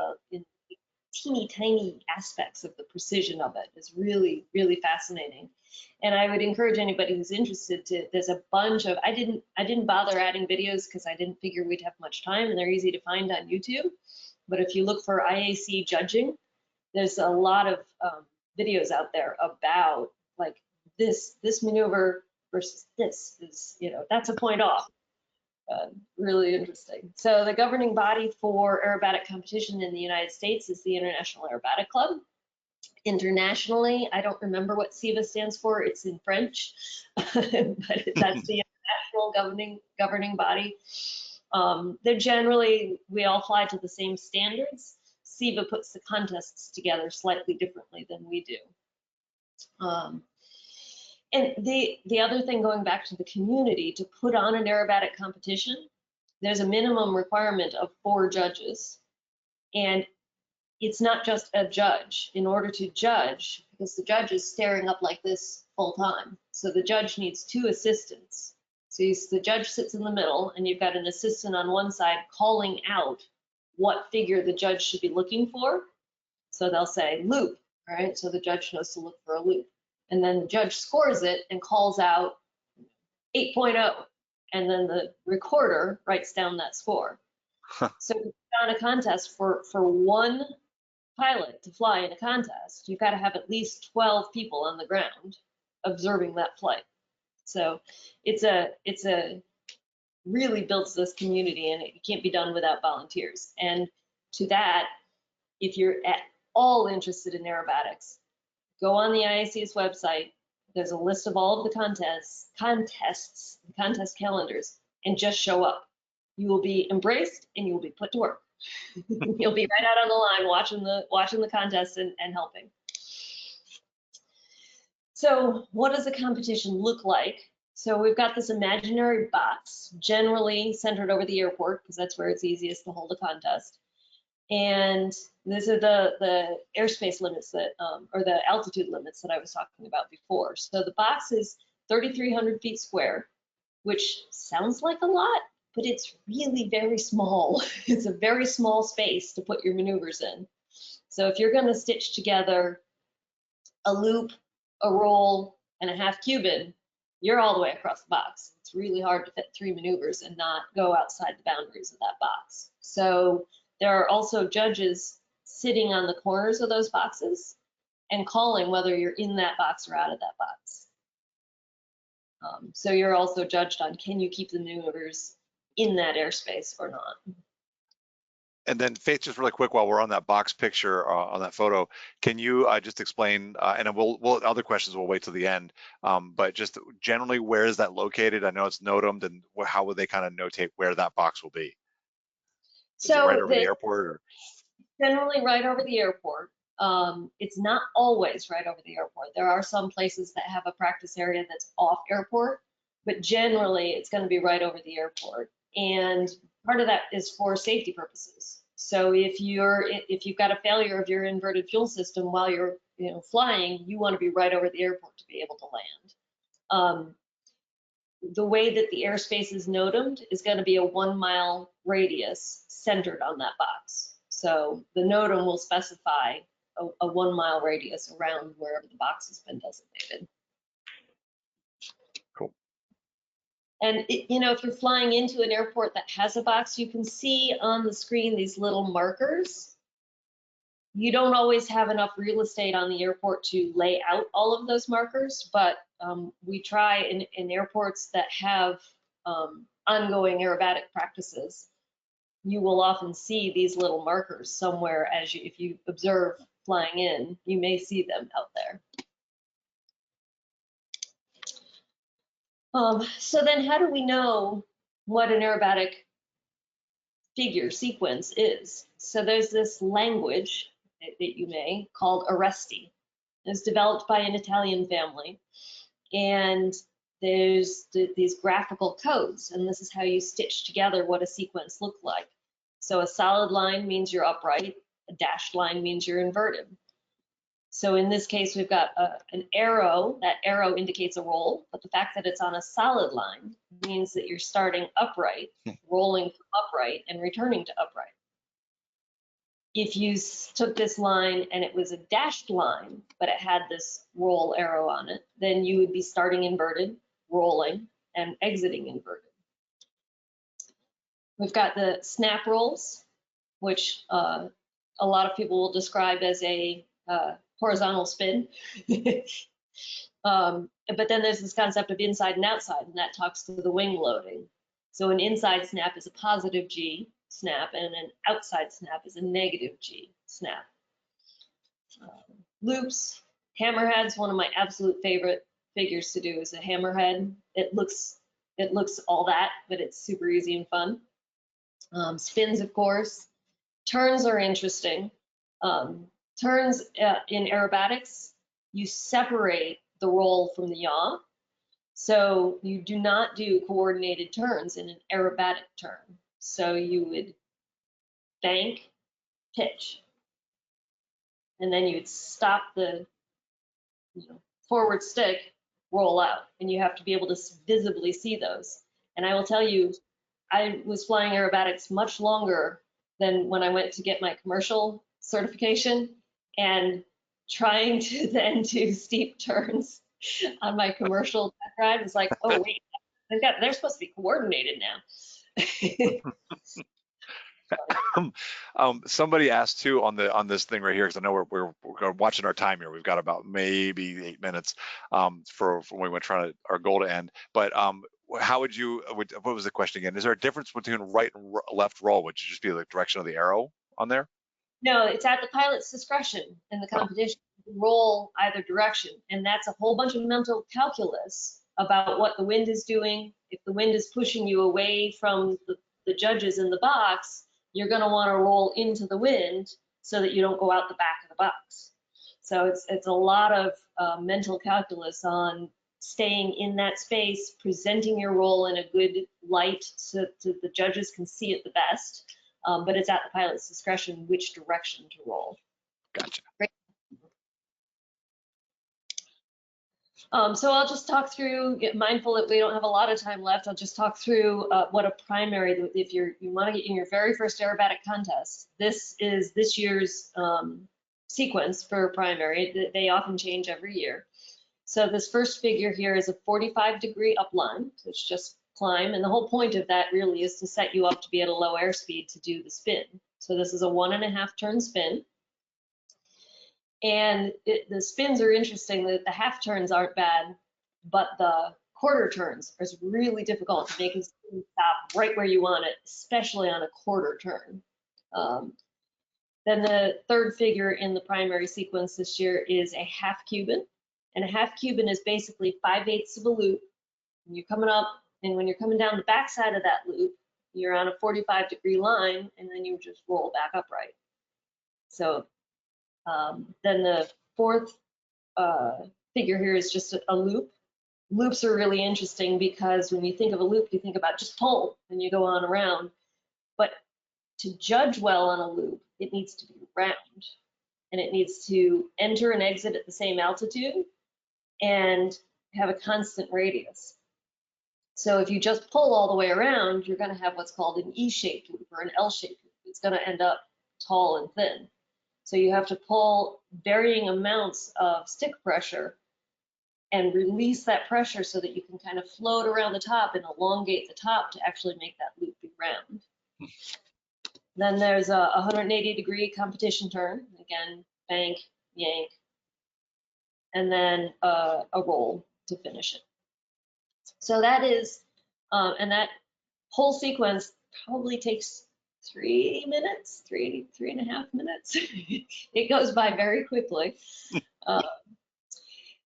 teeny tiny aspects of the precision of it. It's really, really fascinating. And I would encourage anybody who's interested to, there's a bunch of, I didn't bother adding videos because I didn't figure we'd have much time, and they're easy to find on YouTube. But if you look for IAC judging, there's a lot of videos out there about like this maneuver versus this is, you know, that's a point off. Really interesting. So the governing body for aerobatic competition in the United States is the International Aerobatic Club. Internationally, I don't remember what SIVA stands for. It's in French, but that's the international governing body. They're generally, we all fly to the same standards. SIVA puts the contests together slightly differently than we do. And the other thing, going back to the community, to put on an aerobatic competition, there's a minimum requirement of 4 judges. And it's not just a judge. In order to judge, because the judge is staring up like this full time, so the judge needs 2 assistants. So the judge sits in the middle, and you've got an assistant on one side calling out what figure the judge should be looking for. So they'll say loop, right? So the judge knows to look for a loop. And then the judge scores it and calls out 8.0, and then the recorder writes down that score. So on a contest for one pilot to fly in a contest, you've got to have at least 12 people on the ground observing that flight. So it's a really builds this community, and it can't be done without volunteers. And to that, if you're at all interested in aerobatics, go on the IAC's website. There's a list of all of the contest calendars, and just show up. You will be embraced, and you will be put to work. You'll be right out on the line watching the contest and helping. So what does a competition look like? So we've got this imaginary box, generally centered over the airport, because that's where it's easiest to hold a contest. And these are the airspace limits that, or the altitude limits that I was talking about before. So the box is 3,300 feet square, which sounds like a lot, but it's really very small. It's a very small space to put your maneuvers in. So if you're going to stitch together a loop, a roll, and a half Cuban, you're all the way across the box. It's really hard to fit 3 maneuvers and not go outside the boundaries of that box. So there are also judges sitting on the corners of those boxes and calling whether you're in that box or out of that box. So you're also judged on, can you keep the maneuvers in that airspace or not? And then Faith, just really quick, while we're on that box picture on that photo, can you just explain, and then we'll other questions we'll wait till the end, but just generally, where is that located? I know it's notamed, and how would they kind of notate where that box will be? Is it right over the airport? Or? Generally right over the airport. It's not always right over the airport. There are some places that have a practice area that's off airport, but generally it's going to be right over the airport. And part of that is for safety purposes. So if you've got a failure of your inverted fuel system while you're flying, you want to be right over the airport to be able to land. The way that the airspace is nodemed is going to be a 1 mile radius centered on that box. So the NOTAM will specify a 1 mile radius around wherever the box has been designated. Cool. And if you're flying into an airport that has a box, you can see on the screen these little markers. You don't always have enough real estate on the airport to lay out all of those markers, but we try in airports that have ongoing aerobatic practices. You will often see these little markers somewhere if you observe flying in, you may see them out there. So then how do we know what an aerobatic figure sequence is? So there's this language that you may called arresti. It's developed by an Italian family, and there's these graphical codes, and this is how you stitch together what a sequence looked like. So a solid line means you're upright, a dashed line means you're inverted. So in this case, we've got an arrow. That arrow indicates a roll, but the fact that it's on a solid line means that you're starting upright, rolling from upright, and returning to upright. If you took this line and it was a dashed line, but it had this roll arrow on it, then you would be starting inverted, rolling, and exiting inverted. We've got the snap rolls, which a lot of people will describe as a horizontal spin. But then there's this concept of inside and outside, and that talks to the wing loading. So an inside snap is a positive G snap, and an outside snap is a negative G snap. Loops, hammerheads, one of my absolute favorite figures to do is a hammerhead. It looks all that, but it's super easy and fun. Spins, of course. Turns are interesting. Turns in aerobatics, you separate the roll from the yaw. So you do not do coordinated turns in an aerobatic turn. So you would bank, pitch, and then you'd stop the forward stick, roll out, and you have to be able to visibly see those. And I will tell you, I was flying aerobatics much longer than when I went to get my commercial certification, and trying to then do steep turns on my commercial deck ride was like, oh wait, they're supposed to be coordinated now. Somebody asked too on this thing right here, because I know we're watching our time here. We've got about maybe 8 minutes for when we're trying to our goal to end. But how would you? What was the question again? Is there a difference between right and left roll? Would you just be the direction of the arrow on there? No, it's at the pilot's discretion in the competition. You can roll either direction, and that's a whole bunch of mental calculus about what the wind is doing. If the wind is pushing you away from the judges in the box, you're going to want to roll into the wind so that you don't go out the back of the box. So it's a lot of mental calculus on staying in that space, presenting your roll in a good light so the judges can see it the best. But it's at the pilot's discretion which direction to roll. Gotcha. Great. So I'll just talk through, get mindful that we don't have a lot of time left. I'll just talk through what a primary, if you want to get in your very first aerobatic contest, this is this year's sequence for primary. They often change every year. So this first figure here is a 45-degree upline. So it's just climb, and the whole point of that really is to set you up to be at a low airspeed to do the spin. So this is a 1.5 turn spin, and the spins are interesting. The half turns aren't bad, but the quarter turns are really difficult to make a spin stop right where you want it, especially on a quarter turn. Then the third figure in the primary sequence this year is a half Cuban, and a half Cuban is basically 5/8 of a loop. And you're coming up, and when you're coming down the backside of that loop, you're on a 45-degree line, and then you just roll back upright. So then the fourth figure here is just a loop. Loops are really interesting because when you think of a loop, you think about just pull and you go on around. But to judge well on a loop, it needs to be round, and it needs to enter and exit at the same altitude and have a constant radius. So if you just pull all the way around, you're going to have what's called an E-shaped loop or an L-shaped loop. It's going to end up tall and thin. So you have to pull varying amounts of stick pressure and release that pressure so that you can kind of float around the top and elongate the top to actually make that loop be round. Then there's a 180-degree competition turn. Again, bank, yank, and then a roll to finish it. So that is, and that whole sequence probably takes 3 minutes, three and a half minutes. It goes by very quickly.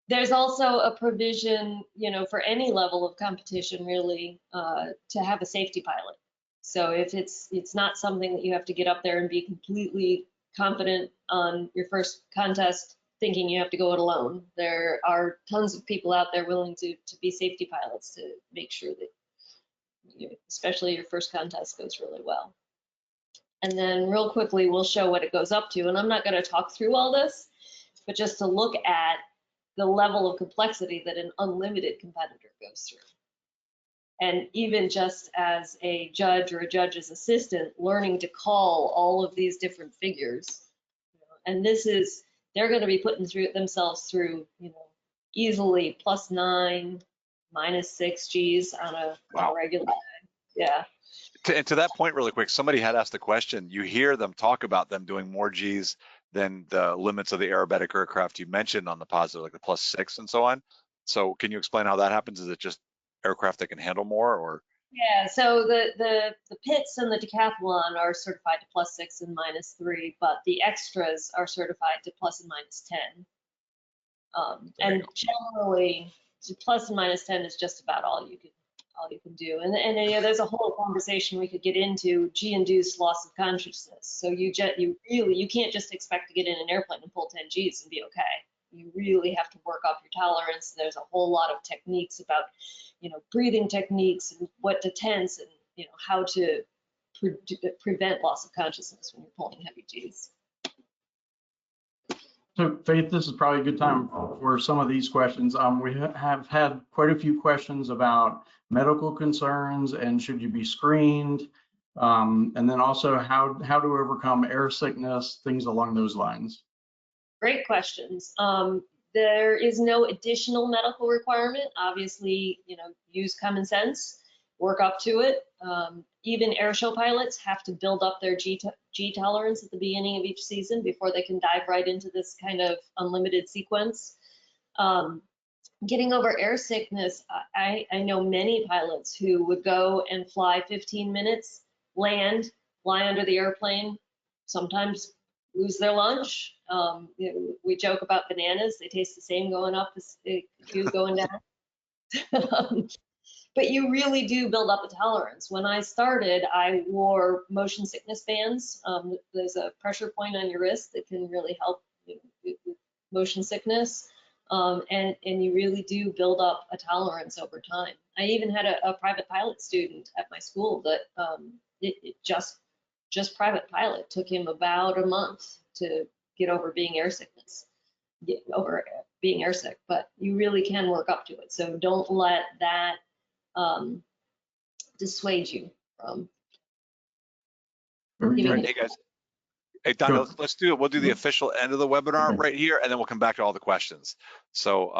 There's also a provision, for any level of competition really, to have a safety pilot. So if it's not something that you have to get up there and be completely confident on your first contest, thinking you have to go it alone. There are tons of people out there willing to be safety pilots to make sure that, especially your first contest, goes really well. And then real quickly, we'll show what it goes up to. And I'm not going to talk through all this, but just to look at the level of complexity that an unlimited competitor goes through. And even just as a judge or a judge's assistant, learning to call all of these different figures. And this is, they're going to be putting themselves through, easily +9, -6 Gs on a regular day. Yeah. And to that point, really quick, somebody had asked the question. You hear them talk about them doing more Gs than the limits of the aerobatic aircraft you mentioned on the positive, like the +6 and so on. So can you explain how that happens? Is it just aircraft that can handle more, or? Yeah, so the pits and the decathlon are certified to +6 and -3, but the extras are certified to + and -10. And generally, + and -10 is just about all you can do. And there's a whole conversation we could get into G-induced loss of consciousness. So you can't just expect to get in an airplane and pull 10 Gs and be okay. You really have to work up your tolerance. There's a whole lot of techniques about, breathing techniques and what to tense and, how to prevent loss of consciousness when you're pulling heavy Gs. So Faith, this is probably a good time for some of these questions. We have had quite a few questions about medical concerns and should you be screened, and then also how to overcome air sickness, things along those lines. Great questions. There is no additional medical requirement. Obviously, use common sense, work up to it. Even air show pilots have to build up their G tolerance at the beginning of each season before they can dive right into this kind of unlimited sequence. Getting over air sickness, I know many pilots who would go and fly 15 minutes, land, fly under the airplane, sometimes lose their lunch. We joke about bananas. They taste the same going up as they do going down. But you really do build up a tolerance. When I started, I wore motion sickness bands. There's a pressure point on your wrist that can really help with motion sickness. And you really do build up a tolerance over time. I even had a private pilot student at my school that just private pilot took him about a month to get over being airsick. But you really can work up to it. So don't let that dissuade you from giving it. Hey guys, hey Don, let's do it. We'll do the official end of the webinar right here, and then we'll come back to all the questions. So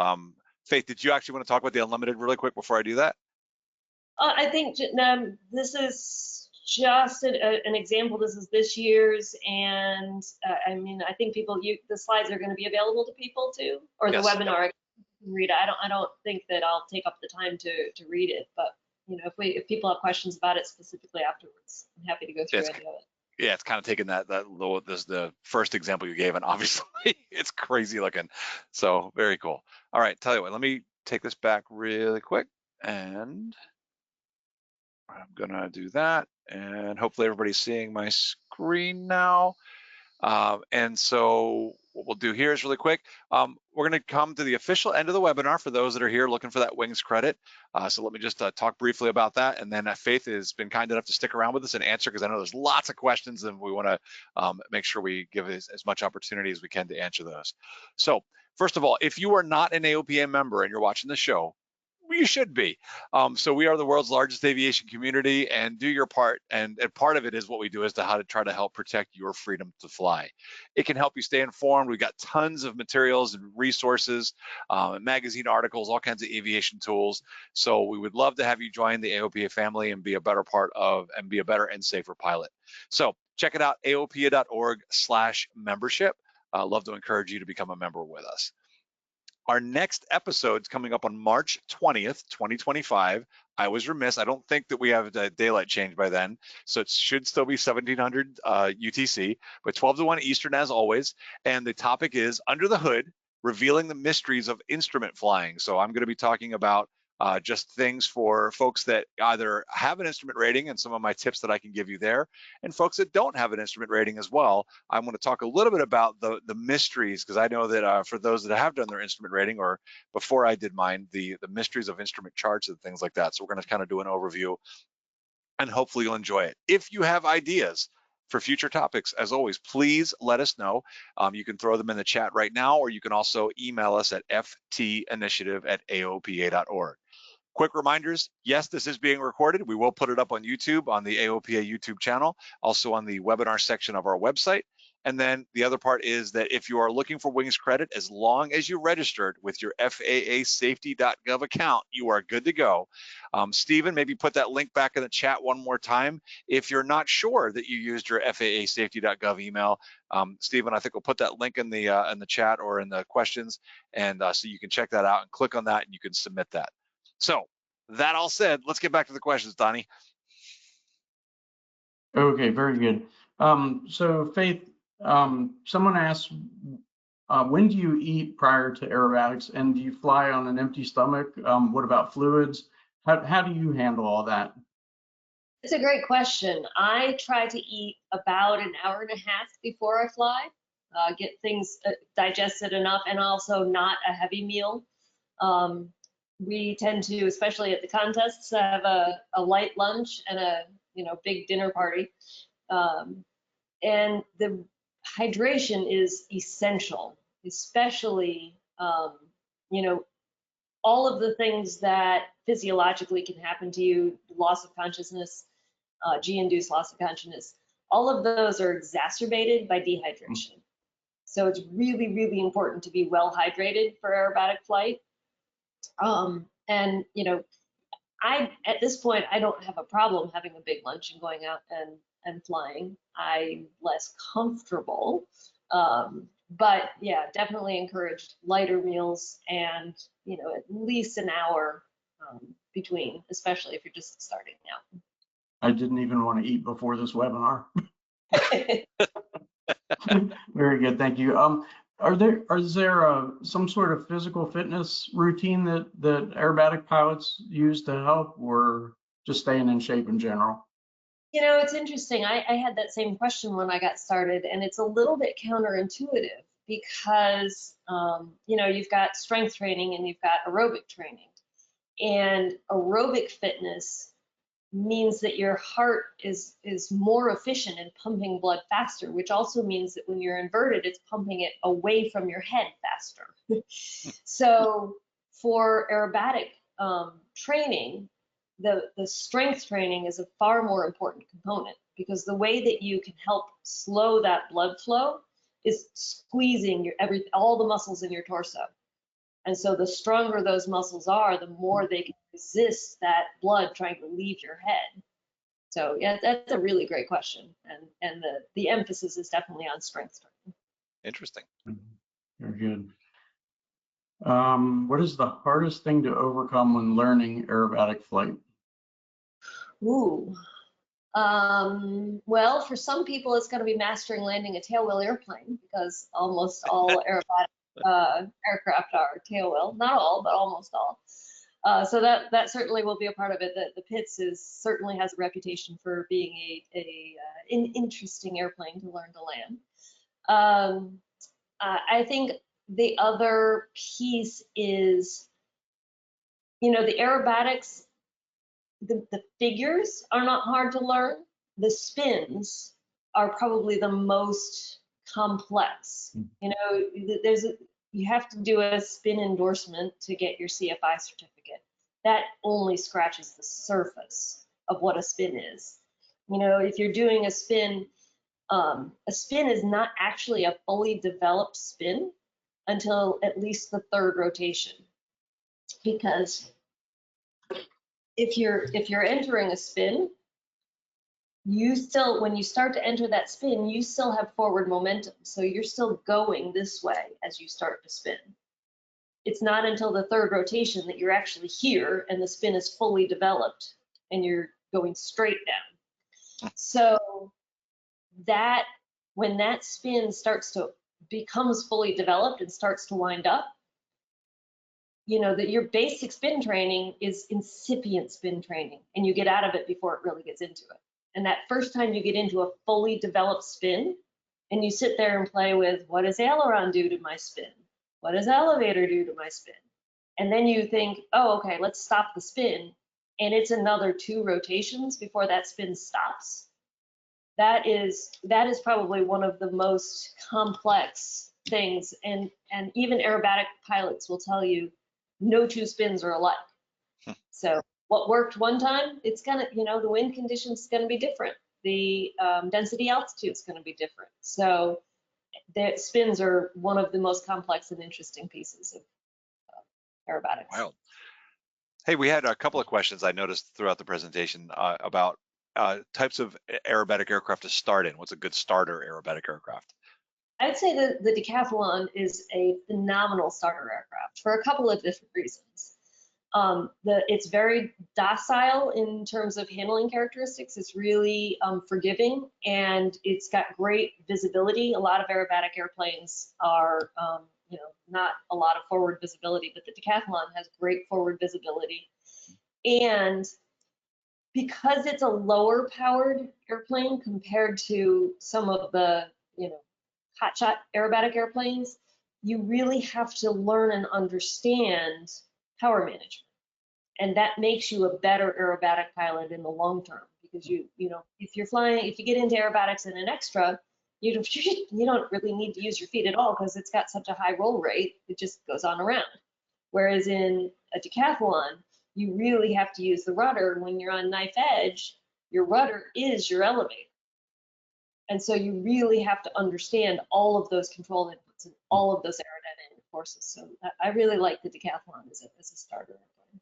Faith, did you actually want to talk about the unlimited really quick before I do that? I think this is just an example. This is this year's, and I think the slides are going to be available to people too, or the webinar. Read it. I don't think that I'll take up the time to read it, but if people have questions about it specifically afterwards, I'm happy to go through any of it. Yeah, it's kind of taking that low. This is the first example you gave, and obviously it's crazy looking. So very cool. All right, tell you what, let me take this back really quick, and I'm gonna do that, and hopefully everybody's seeing my screen now. And so what we'll do here is really quick. We're going to come to the official end of the webinar for those that are here looking for that wings credit. So let me just talk briefly about that. And then Faith has been kind enough to stick around with us and answer, because I know there's lots of questions and we want to make sure we give as much opportunity as we can to answer those. So first of all, if you are not an AOPA member and you're watching the show, you should be. So we are the world's largest aviation community, and do your part. And part of it is what we do is how to try to help protect your freedom to fly. It can help you stay informed. We've got tons of materials and resources, magazine articles, all kinds of aviation tools. So we would love to have you join the AOPA family and be a better part of, and be a better and safer pilot. So check it out, aopa.org/membership. Love to encourage you to become a member with us. Our next episode's coming up on March 20th, 2025. I was remiss. I don't think that we have a daylight change by then, so it should still be 1700 UTC, but 12 to 1 Eastern as always. And the topic is Under the Hood, Revealing the Mysteries of Instrument Flying. So I'm going to be talking about just things for folks that either have an instrument rating and some of my tips that I can give you there, and folks that don't have an instrument rating as well. I'm going to talk a little bit about the mysteries, because I know that for those that have done their instrument rating, or before I did mine, the mysteries of instrument charts and things like that. So we're going to kind of do an overview, and hopefully you'll enjoy it. If you have ideas for future topics, as always, please let us know. You can throw them in the chat right now, or you can also email us at ftinitiative@aopa.org. Quick reminders, yes, this is being recorded. We will put it up on YouTube, on the AOPA YouTube channel, also on the webinar section of our website. And then the other part is that if you are looking for wings credit, as long as you registered with your FAAsafety.gov account, you are good to go. Stephen, maybe put that link back in the chat one more time. If you're not sure that you used your FAAsafety.gov email, Stephen, I think we'll put that link in the chat or in the questions, and so you can check that out and click on that and you can submit that. So that all said, let's get back to the questions, Donnie. Okay, very good. So Faith, someone asked, when do you eat prior to aerobatics, and do you fly on an empty stomach? What about fluids? How do you handle all that? It's a great question. I try to eat about an hour and a half before I fly, get things digested enough, and also not a heavy meal. We tend to, especially at the contests, have a light lunch and a big dinner party. And the hydration is essential, especially all of the things that physiologically can happen to you, loss of consciousness, G-induced loss of consciousness, all of those are exacerbated by dehydration. So it's really, really important to be well hydrated for aerobatic flight. And at this point, I don't have a problem having a big lunch and going out and flying. I'm less comfortable, but yeah, definitely encouraged lighter meals and at least an hour between, especially if you're just starting out. I didn't even want to eat before this webinar. Very good, thank you. Is there some sort of physical fitness routine that aerobatic pilots use to help, or just staying in shape in general? It's interesting. I had that same question when I got started, and it's a little bit counterintuitive because, you've got strength training and you've got aerobic training. And aerobic fitness means that your heart is more efficient in pumping blood faster, which also means that when you're inverted, it's pumping it away from your head faster. So for aerobatic training, the strength training is a far more important component, because the way that you can help slow that blood flow is squeezing all the muscles in your torso. And so the stronger those muscles are, the more they can resist that blood trying to leave your head. So yeah, that's a really great question. And the emphasis is definitely on strength training. Interesting. Very good. What is the hardest thing to overcome when learning aerobatic flight? Ooh. Well, for some people, it's going to be mastering landing a tailwheel airplane, because almost all aerobatic aircraft are tailwheel. Not all, but almost all. So that certainly will be a part of it. The Pitts certainly has a reputation for being an interesting airplane to learn to land. I think the other piece is, you know, the aerobatics, the figures are not hard to learn. The spins are probably the most complex. You know, you have to do a spin endorsement to get your CFI certificate. That only scratches the surface of what a spin is. You know, if you're doing a spin is not actually a fully developed spin until at least the third rotation, because if you're entering a spin, you still, when you start to enter that spin, you still have forward momentum. So you're still going this way as you start to spin. It's not until the third rotation that you're actually here and the spin is fully developed and you're going straight down. So that, when that spin becomes fully developed and starts to wind up, you know, that your basic spin training is incipient spin training, and you get out of it before it really gets into it. And that first time you get into a fully developed spin, and you sit there and play with, what does aileron do to my spin? What does elevator do to my spin? And then you think, oh, okay, let's stop the spin. And it's another 2 rotations before that spin stops. That is probably one of the most complex things. And even aerobatic pilots will tell you, no 2 spins are alike. So what worked one time, it's gonna, you know, the wind conditions is gonna be different. The density altitude is gonna be different. So the spins are one of the most complex and interesting pieces of aerobatics. Wow. Hey, we had a couple of questions I noticed throughout the presentation about types of aerobatic aircraft to start in. What's a good starter aerobatic aircraft? I'd say that the Decathlon is a phenomenal starter aircraft for a couple of different reasons. It's very docile in terms of handling characteristics. It's really forgiving, and it's got great visibility. A lot of aerobatic airplanes are, you know, not a lot of forward visibility, but the Decathlon has great forward visibility. And because it's a lower powered airplane compared to some of the, you know, hotshot aerobatic airplanes, you really have to learn and understand power management. And that makes you a better aerobatic pilot in the long term, because you know, if you get into aerobatics in an extra, you don't really need to use your feet at all, because it's got such a high roll rate, it just goes on around. Whereas in a decathlon, you really have to use the rudder. When you're on knife edge, your rudder is your elevator. And so you really have to understand all of those control inputs and all of those aerodynamic forces. So I really like the decathlon as a starter airplane.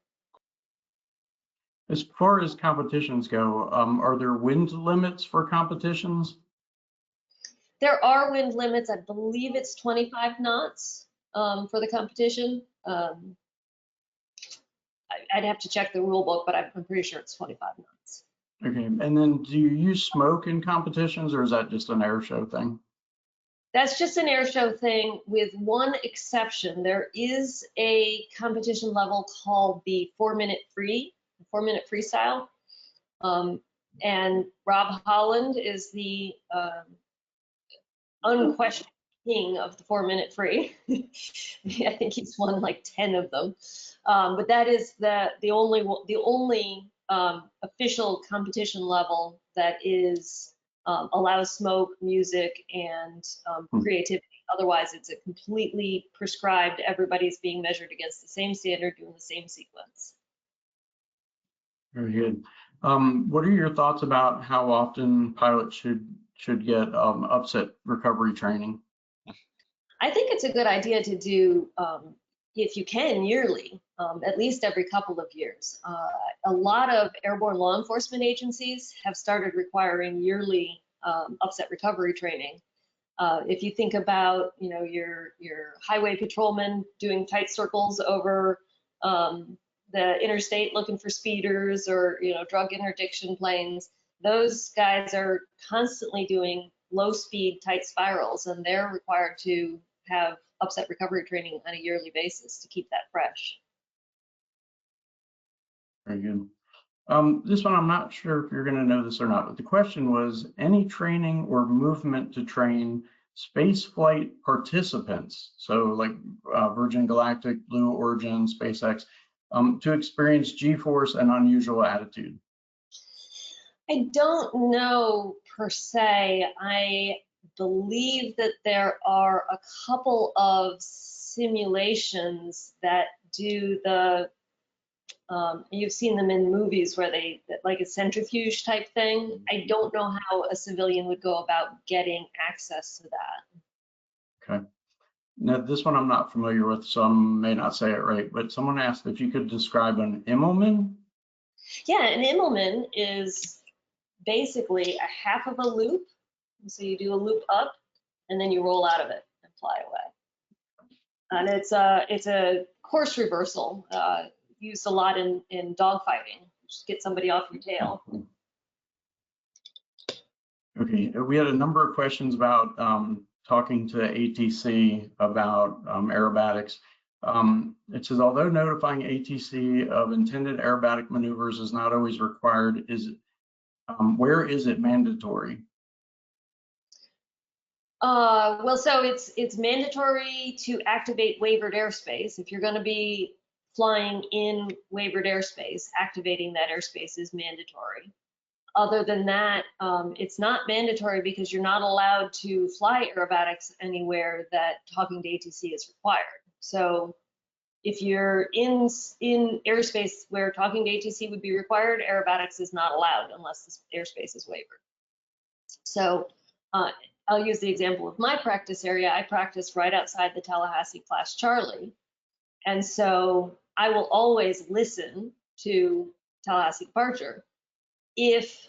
As far as competitions go, are there wind limits for competitions? There are wind limits. I believe it's 25 knots for the competition. I'd have to check the rule book, but I'm pretty sure it's 25 knots. Okay, and then do you use smoke in competitions, or is that just an air show thing? That's just an air show thing, with one exception. There is a competition level called the 4-minute freestyle. And Rob Holland is the unquestioned king of the 4-minute free. I think he's won like 10 of them. But that is the only official competition level that is allows smoke, music, and creativity. Otherwise, it's a completely prescribed, everybody's being measured against the same standard, doing the same sequence. Very good. What are your thoughts about how often pilots should get upset recovery training? I think it's a good idea to do, if you can, yearly, at least every couple of years. A lot of airborne law enforcement agencies have started requiring yearly upset recovery training. If you think about, you know, your highway patrolmen doing tight circles over the interstate looking for speeders, or, you know, drug interdiction planes, those guys are constantly doing low speed tight spirals, and they're required to have upset recovery training on a yearly basis to keep that fresh. Very good. This one, I'm not sure if you're going to know this or not, but the question was, any training or movement to train spaceflight participants, so like Virgin Galactic, Blue Origin, SpaceX, to experience G-force and unusual attitude? I don't know per se. I believe that there are a couple of simulations that do the, you've seen them in movies where they, like a centrifuge type thing. I don't know how a civilian would go about getting access to that. Okay. Now, this one I'm not familiar with, so I may not say it right, but someone asked if you could describe an Immelman. Yeah, an Immelman is basically a half of a loop. So you do a loop up and then you roll out of it and fly away. And it's a course reversal used a lot in dogfighting. Just get somebody off your tail. Okay, we had a number of questions about talking to ATC about aerobatics. It says, although notifying ATC of intended aerobatic maneuvers is not always required, where is it mandatory? Well, so it's mandatory to activate waivered airspace. If you're going to be flying in waivered airspace, activating that airspace is mandatory. Other than that, it's not mandatory because you're not allowed to fly aerobatics anywhere that talking to ATC is required. So if you're in airspace where talking to ATC would be required, aerobatics is not allowed unless the airspace is waivered. So I'll use the example of my practice area. I practice right outside the Tallahassee Class Charlie. And so I will always listen to Tallahassee departure. If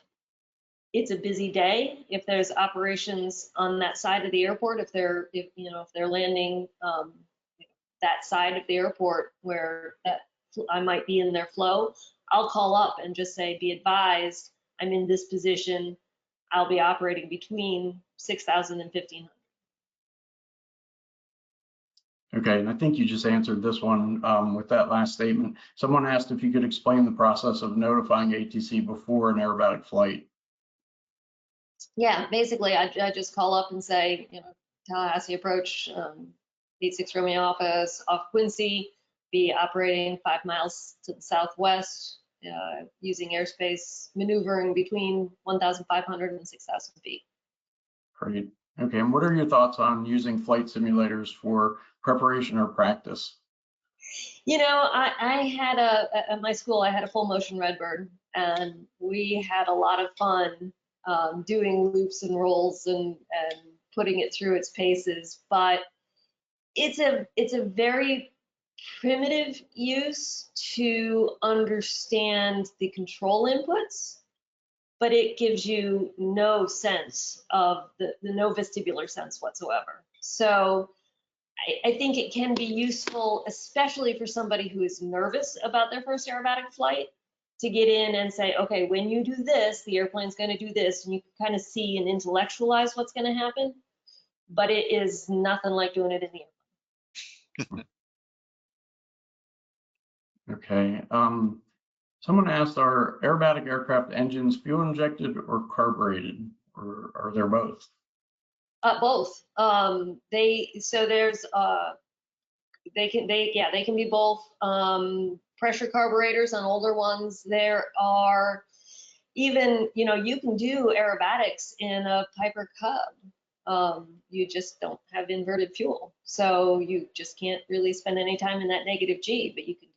it's a busy day, if there's operations on that side of the airport, if they're landing that side of the airport where I might be in their flow, I'll call up and just say, be advised, I'm in this position. I'll be operating between 6,000 and 1,500. Okay, and I think you just answered this one with that last statement. Someone asked if you could explain the process of notifying ATC before an aerobatic flight. Yeah, basically, I just call up and say, Tallahassee approach, 86 Romeo office off Quincy, be operating 5 miles to the southwest, using airspace maneuvering between 1,500 and 6,000 feet. Great. Okay, and what are your thoughts on using flight simulators for preparation or practice? I had at my school, I had a full motion Redbird, and we had a lot of fun doing loops and rolls and putting it through its paces. But it's a very primitive use to understand the control inputs, but it gives you no sense of no vestibular sense whatsoever. So I think it can be useful, especially for somebody who is nervous about their first aerobatic flight, to get in and say, okay, when you do this, the airplane's going to do this, and you can kind of see and intellectualize what's going to happen. But it is nothing like doing it in the airplane. Okay. Someone asked, are aerobatic aircraft engines fuel injected or carbureted, or are there both? Both. They can be both. Pressure carburetors on older ones. There are even, you can do aerobatics in a Piper Cub. You just don't have inverted fuel, so you just can't really spend any time in that negative G, but you can do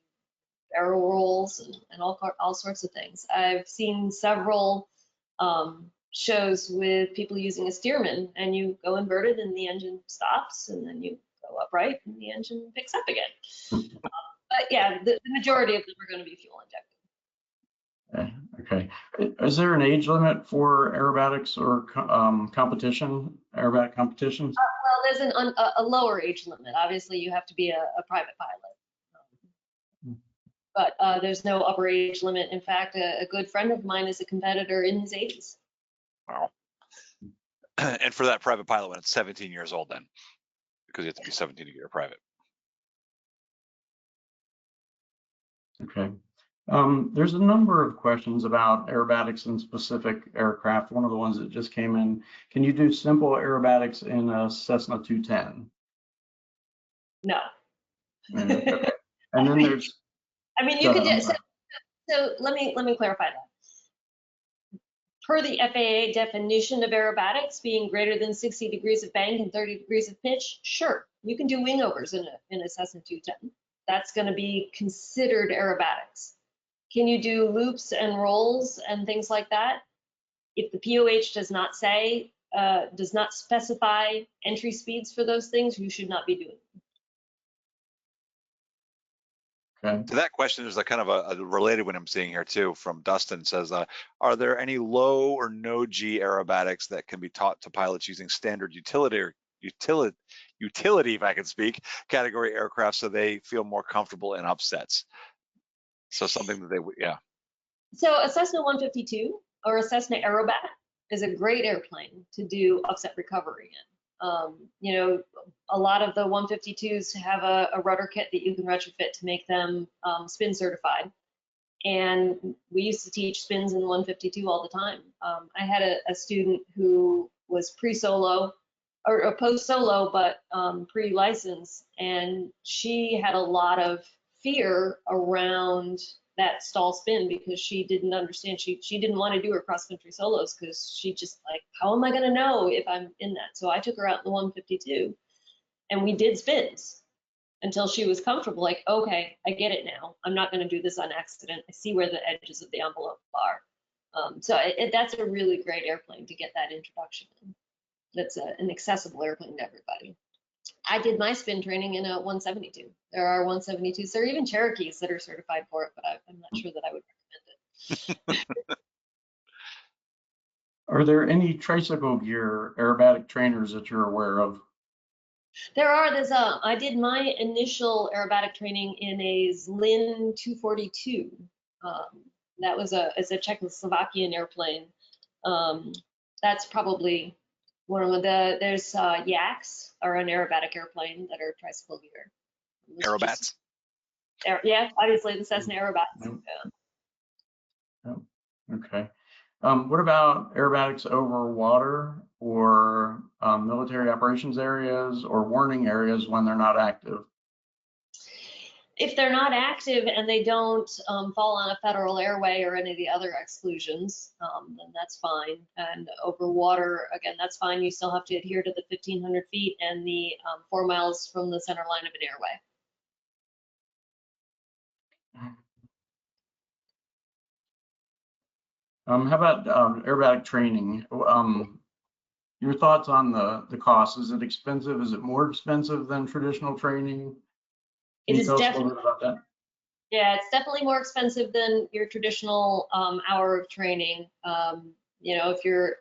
barrel rolls and all sorts of things. I've seen several shows with people using a Stearman, and you go inverted and the engine stops, and then you go upright and the engine picks up again. But yeah, the majority of them are going to be fuel injected. Okay. Is there an age limit for aerobatics or aerobatic competitions? Well, there's a lower age limit. Obviously, you have to be a private pilot. But there's no upper age limit. In fact, a good friend of mine is a competitor in his 80s. Wow. And for that private pilot, when it's 17 years old then, because you have to be 17 to get your private. Okay. There's a number of questions about aerobatics in specific aircraft. One of the ones that just came in, can you do simple aerobatics in a Cessna 210? No. Okay. And then there's, I mean, you could do, so let me clarify that. Per the FAA definition of aerobatics being greater than 60 degrees of bank and 30 degrees of pitch, sure, you can do wingovers in a Cessna 210. That's going to be considered aerobatics. Can you do loops and rolls and things like that? If the POH does not say, does not specify entry speeds for those things, you should not be doing them. okay. To that question, there's a kind of a related one I'm seeing here too from Dustin. Says, are there any low or no G aerobatics that can be taught to pilots using standard utility, if I can speak, category aircraft so they feel more comfortable in upsets? So something that they would, yeah. So a Cessna 152 or a Cessna Aerobatic is a great airplane to do upset recovery in. You know, a lot of the 152s have a rudder kit that you can retrofit to make them spin certified. And we used to teach spins in 152 all the time. I had a student who was pre-solo or post-solo, but pre-license, and she had a lot of fear around that stall spin because she didn't understand. She didn't want to do her cross-country solos because she just like, how am I going to know if I'm in that? So I took her out in the 152 and we did spins until she was comfortable, like, okay, I get it now. I'm not going to do this on accident. I see where the edges of the envelope are. So that's a really great airplane to get that introduction in. That's an accessible airplane to everybody. I did my spin training in a 172. There are 172s. There are even Cherokees that are certified for it, but I'm not sure that I would recommend it. Are there any tricycle gear aerobatic trainers that you're aware of? There are. I did my initial aerobatic training in a Zlin 242. That was it's a Czechoslovakian airplane. That's probably one of there's Yaks are an aerobatic airplane that are tricycle gear. Aerobats? Yeah, obviously the Cessna Aerobats. Yep. Yeah. Oh, okay. What about aerobatics over water or military operations areas or warning areas when they're not active? If they're not active and they don't fall on a federal airway or any of the other exclusions, then that's fine. And over water, again, that's fine. You still have to adhere to the 1,500 feet and the 4 miles from the center line of an airway. How about aerobatic training? Your thoughts on the cost? Is it expensive? Is it more expensive than traditional training? Can you tell us a little bit about that? Yeah, it's definitely more expensive than your traditional hour of training. You know, if your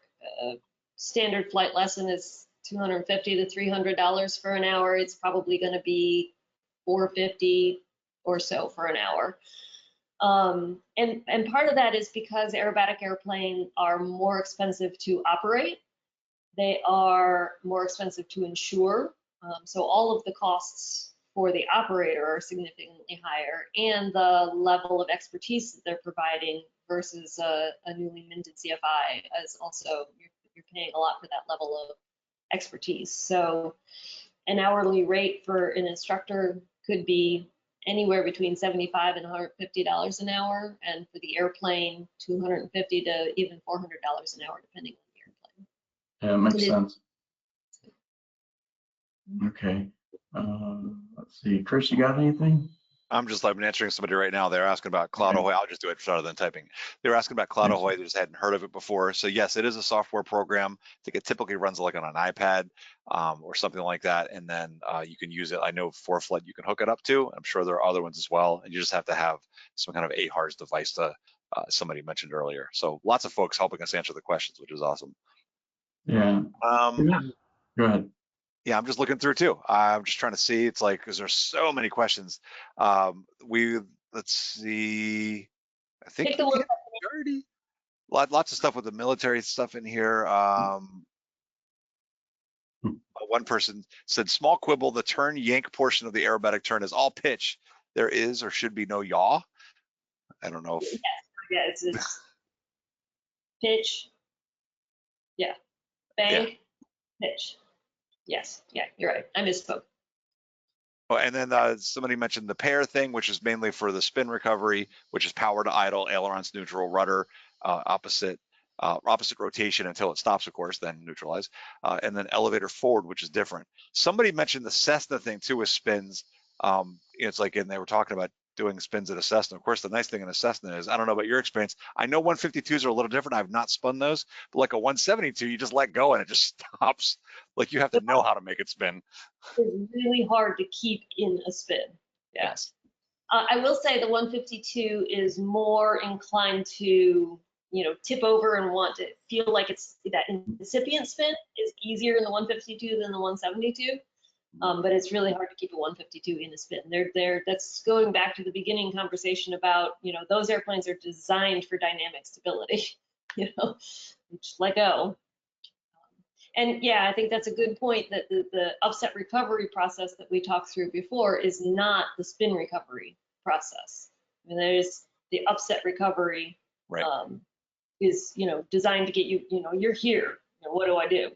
standard flight lesson is $250 to $300 for an hour, it's probably going to be $450 or so for an hour. And part of that is because aerobatic airplanes are more expensive to operate. They are more expensive to insure. So all of the costs for the operator are significantly higher, and the level of expertise that they're providing versus a newly minted CFI is also, you're paying a lot for that level of expertise. So an hourly rate for an instructor could be anywhere between $75 and $150 an hour, and for the airplane, $250 to even $400 an hour, depending on the airplane. Yeah, it makes sense. Okay. Let's see, Chris, you got anything? I'm just like answering somebody right now. They're asking about Cloud Ahoy. I'll just do it rather than typing. They were asking about Cloud Ahoy. They just hadn't heard of it before. So yes, it is a software program. I think it typically runs like on an iPad or something like that. And then you can use it. I know ForeFlight you can hook it up to. I'm sure there are other ones as well. And you just have to have some kind of AHRS device to somebody mentioned earlier. So lots of folks helping us answer the questions, which is awesome. Yeah. Go ahead. Yeah, I'm just looking through too. I'm just trying to see. It's like, because there's so many questions. Let's see. I think already lots of stuff with the military stuff in here. One person said, small quibble, the turn yank portion of the aerobatic turn is all pitch. There is or should be no yaw. I don't know if. Yeah, it's pitch. Yeah, bank, pitch. Yes, yeah, you're right. I misspoke. Oh, and then somebody mentioned the pair thing, which is mainly for the spin recovery, which is power to idle, ailerons neutral, rudder opposite rotation until it stops, of course, then neutralize, and then elevator forward, which is different. Somebody mentioned the Cessna thing too with spins. It's like, and they were talking about doing spins at a Cessna. Of course, the nice thing in a Cessna is, I don't know about your experience, I know 152s are a little different. I've not spun those, but like a 172, you just let go and it just stops. Like you have to know how to make it spin. It's really hard to keep in a spin. Yes. I will say the 152 is more inclined to, tip over and want to feel like it's that incipient spin is easier in the 152 than the 172. But it's really hard to keep a 152 in a spin. That's going back to the beginning conversation about, those airplanes are designed for dynamic stability, just let go. And yeah, I think that's a good point that the upset recovery process that we talked through before is not the spin recovery process. I mean, there's the upset recovery, right. Is, designed to get you, you're here, what do I do?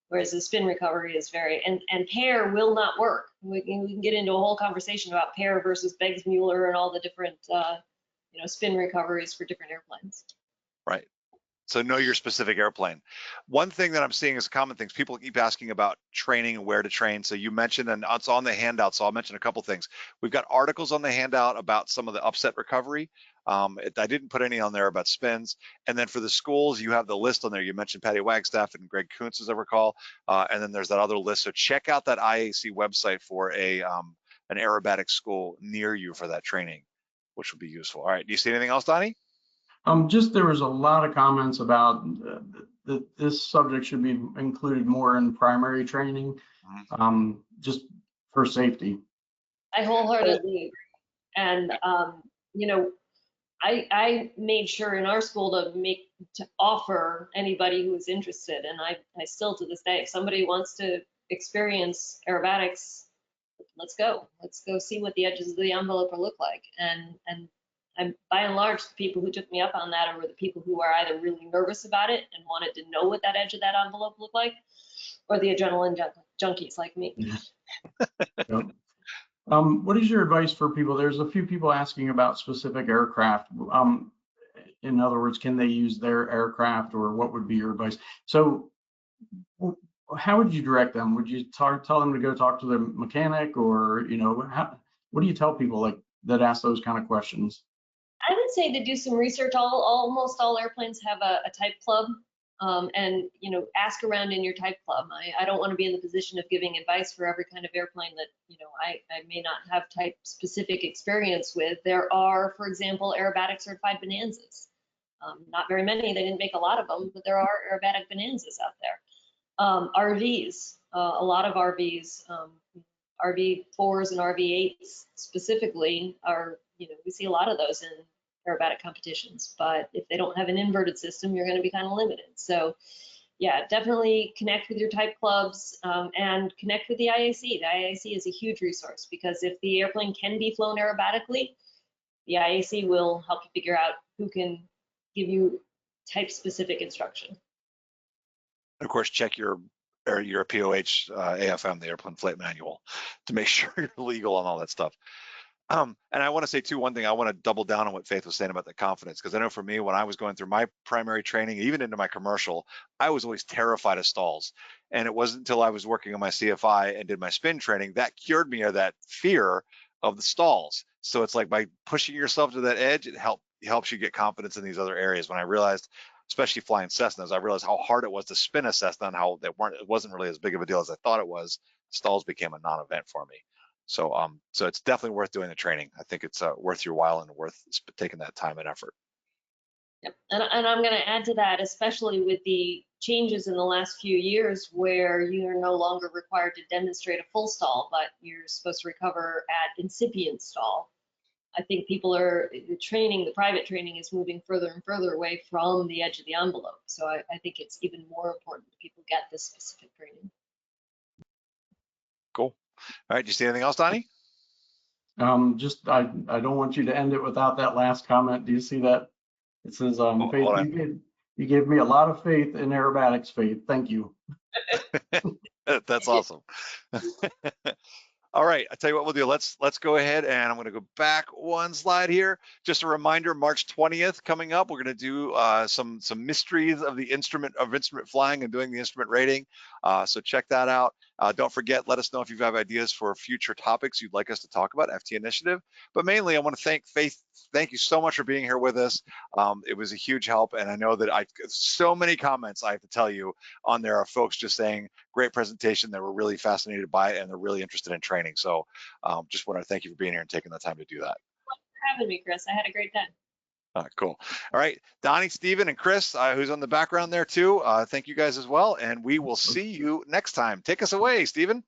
Whereas the spin recovery is very, and pair will not work. We can get into a whole conversation about pair versus Beggs-Mueller and all the different, spin recoveries for different airplanes. Right. So know your specific airplane. One thing that I'm seeing is common things. People keep asking about training and where to train. So you mentioned, and it's on the handout, so I'll mention a couple things. We've got articles on the handout about some of the upset recovery. I didn't put any on there about spins. And then for the schools, you have the list on there. You mentioned Patty Wagstaff and Greg Kuntz, as I recall. And then there's that other list. So check out that IAC website for an aerobatic school near you for that training, which would be useful. All right. Do you see anything else, Donnie? Just there was a lot of comments about that this subject should be included more in primary training, just for safety. I wholeheartedly agree. And, I made sure in our school to offer anybody who was interested, and I still to this day, if somebody wants to experience aerobatics, let's go see what the edges of the envelope look like. And by and large, the people who took me up on that were the people who are either really nervous about it and wanted to know what that edge of that envelope looked like, or the adrenaline junkies like me. Yep. What is your advice for people? There's a few people asking about specific aircraft. In other words, can they use their aircraft, or what would be your advice? So how would you direct them? Would you tell them to go talk to the mechanic, or, what do you tell people like that ask those kind of questions? I would say to do some research. Almost all airplanes have a type club, and ask around in your type club. I don't want to be in the position of giving advice for every kind of airplane that I may not have type specific experience with. There are, for example, aerobatic certified Bonanzas. Not very many. They didn't make a lot of them, but there are aerobatic Bonanzas out there. RVs, a lot of RVs, RV4s and RV8s specifically are, we see a lot of those in aerobatic competitions, but if they don't have an inverted system, you're going to be kind of limited. So yeah, definitely connect with your type clubs, and connect with the IAC. The IAC is a huge resource, because if the airplane can be flown aerobatically, the IAC will help you figure out who can give you type specific instruction. Of course, check your POH AFM, the Airplane Flight Manual, to make sure you're legal on all that stuff. And I want to say too, one thing, I want to double down on what Faith was saying about the confidence, because I know for me, when I was going through my primary training, even into my commercial, I was always terrified of stalls. And it wasn't until I was working on my CFI and did my spin training that cured me of that fear of the stalls. So it's like by pushing yourself to that edge, it helps you get confidence in these other areas. When I realized, especially flying Cessnas, I realized how hard it was to spin a Cessna and how it wasn't really as big of a deal as I thought it was. Stalls became a non-event for me. So it's definitely worth doing the training. I think it's worth your while and worth taking that time and effort. Yep. And I'm going to add to that, especially with the changes in the last few years where you're no longer required to demonstrate a full stall, but you're supposed to recover at incipient stall. I think the private training is moving further and further away from the edge of the envelope. So I think it's even more important that people get this specific training. Cool. All right, do you see anything else, Donnie? Just I don't want you to end it without that last comment. Do you see that? It says, Faith, Hold on. you gave me a lot of faith in aerobatics, Faith. Thank you. That's awesome. All right, I tell you what we'll do. Let's go ahead, and I'm going to go back one slide here. Just a reminder, March 20th coming up. We're going to do some mysteries of the instrument flying and doing the instrument rating. So check that out. Don't forget, let us know if you have ideas for future topics you'd like us to talk about, FT Initiative. But mainly, I want to thank Faith. Thank you so much for being here with us. It was a huge help, and I know that so many comments I have to tell you on there are folks just saying great presentation. They were really fascinated by it, and they're really interested in training. So just want to thank you for being here and taking the time to do that. Thanks for having me, Chris. I had a great time. All right, cool. All right, Donnie, Steven, and Chris, who's on the background there too, thank you guys as well, and we will see you next time. Take us away, Steven.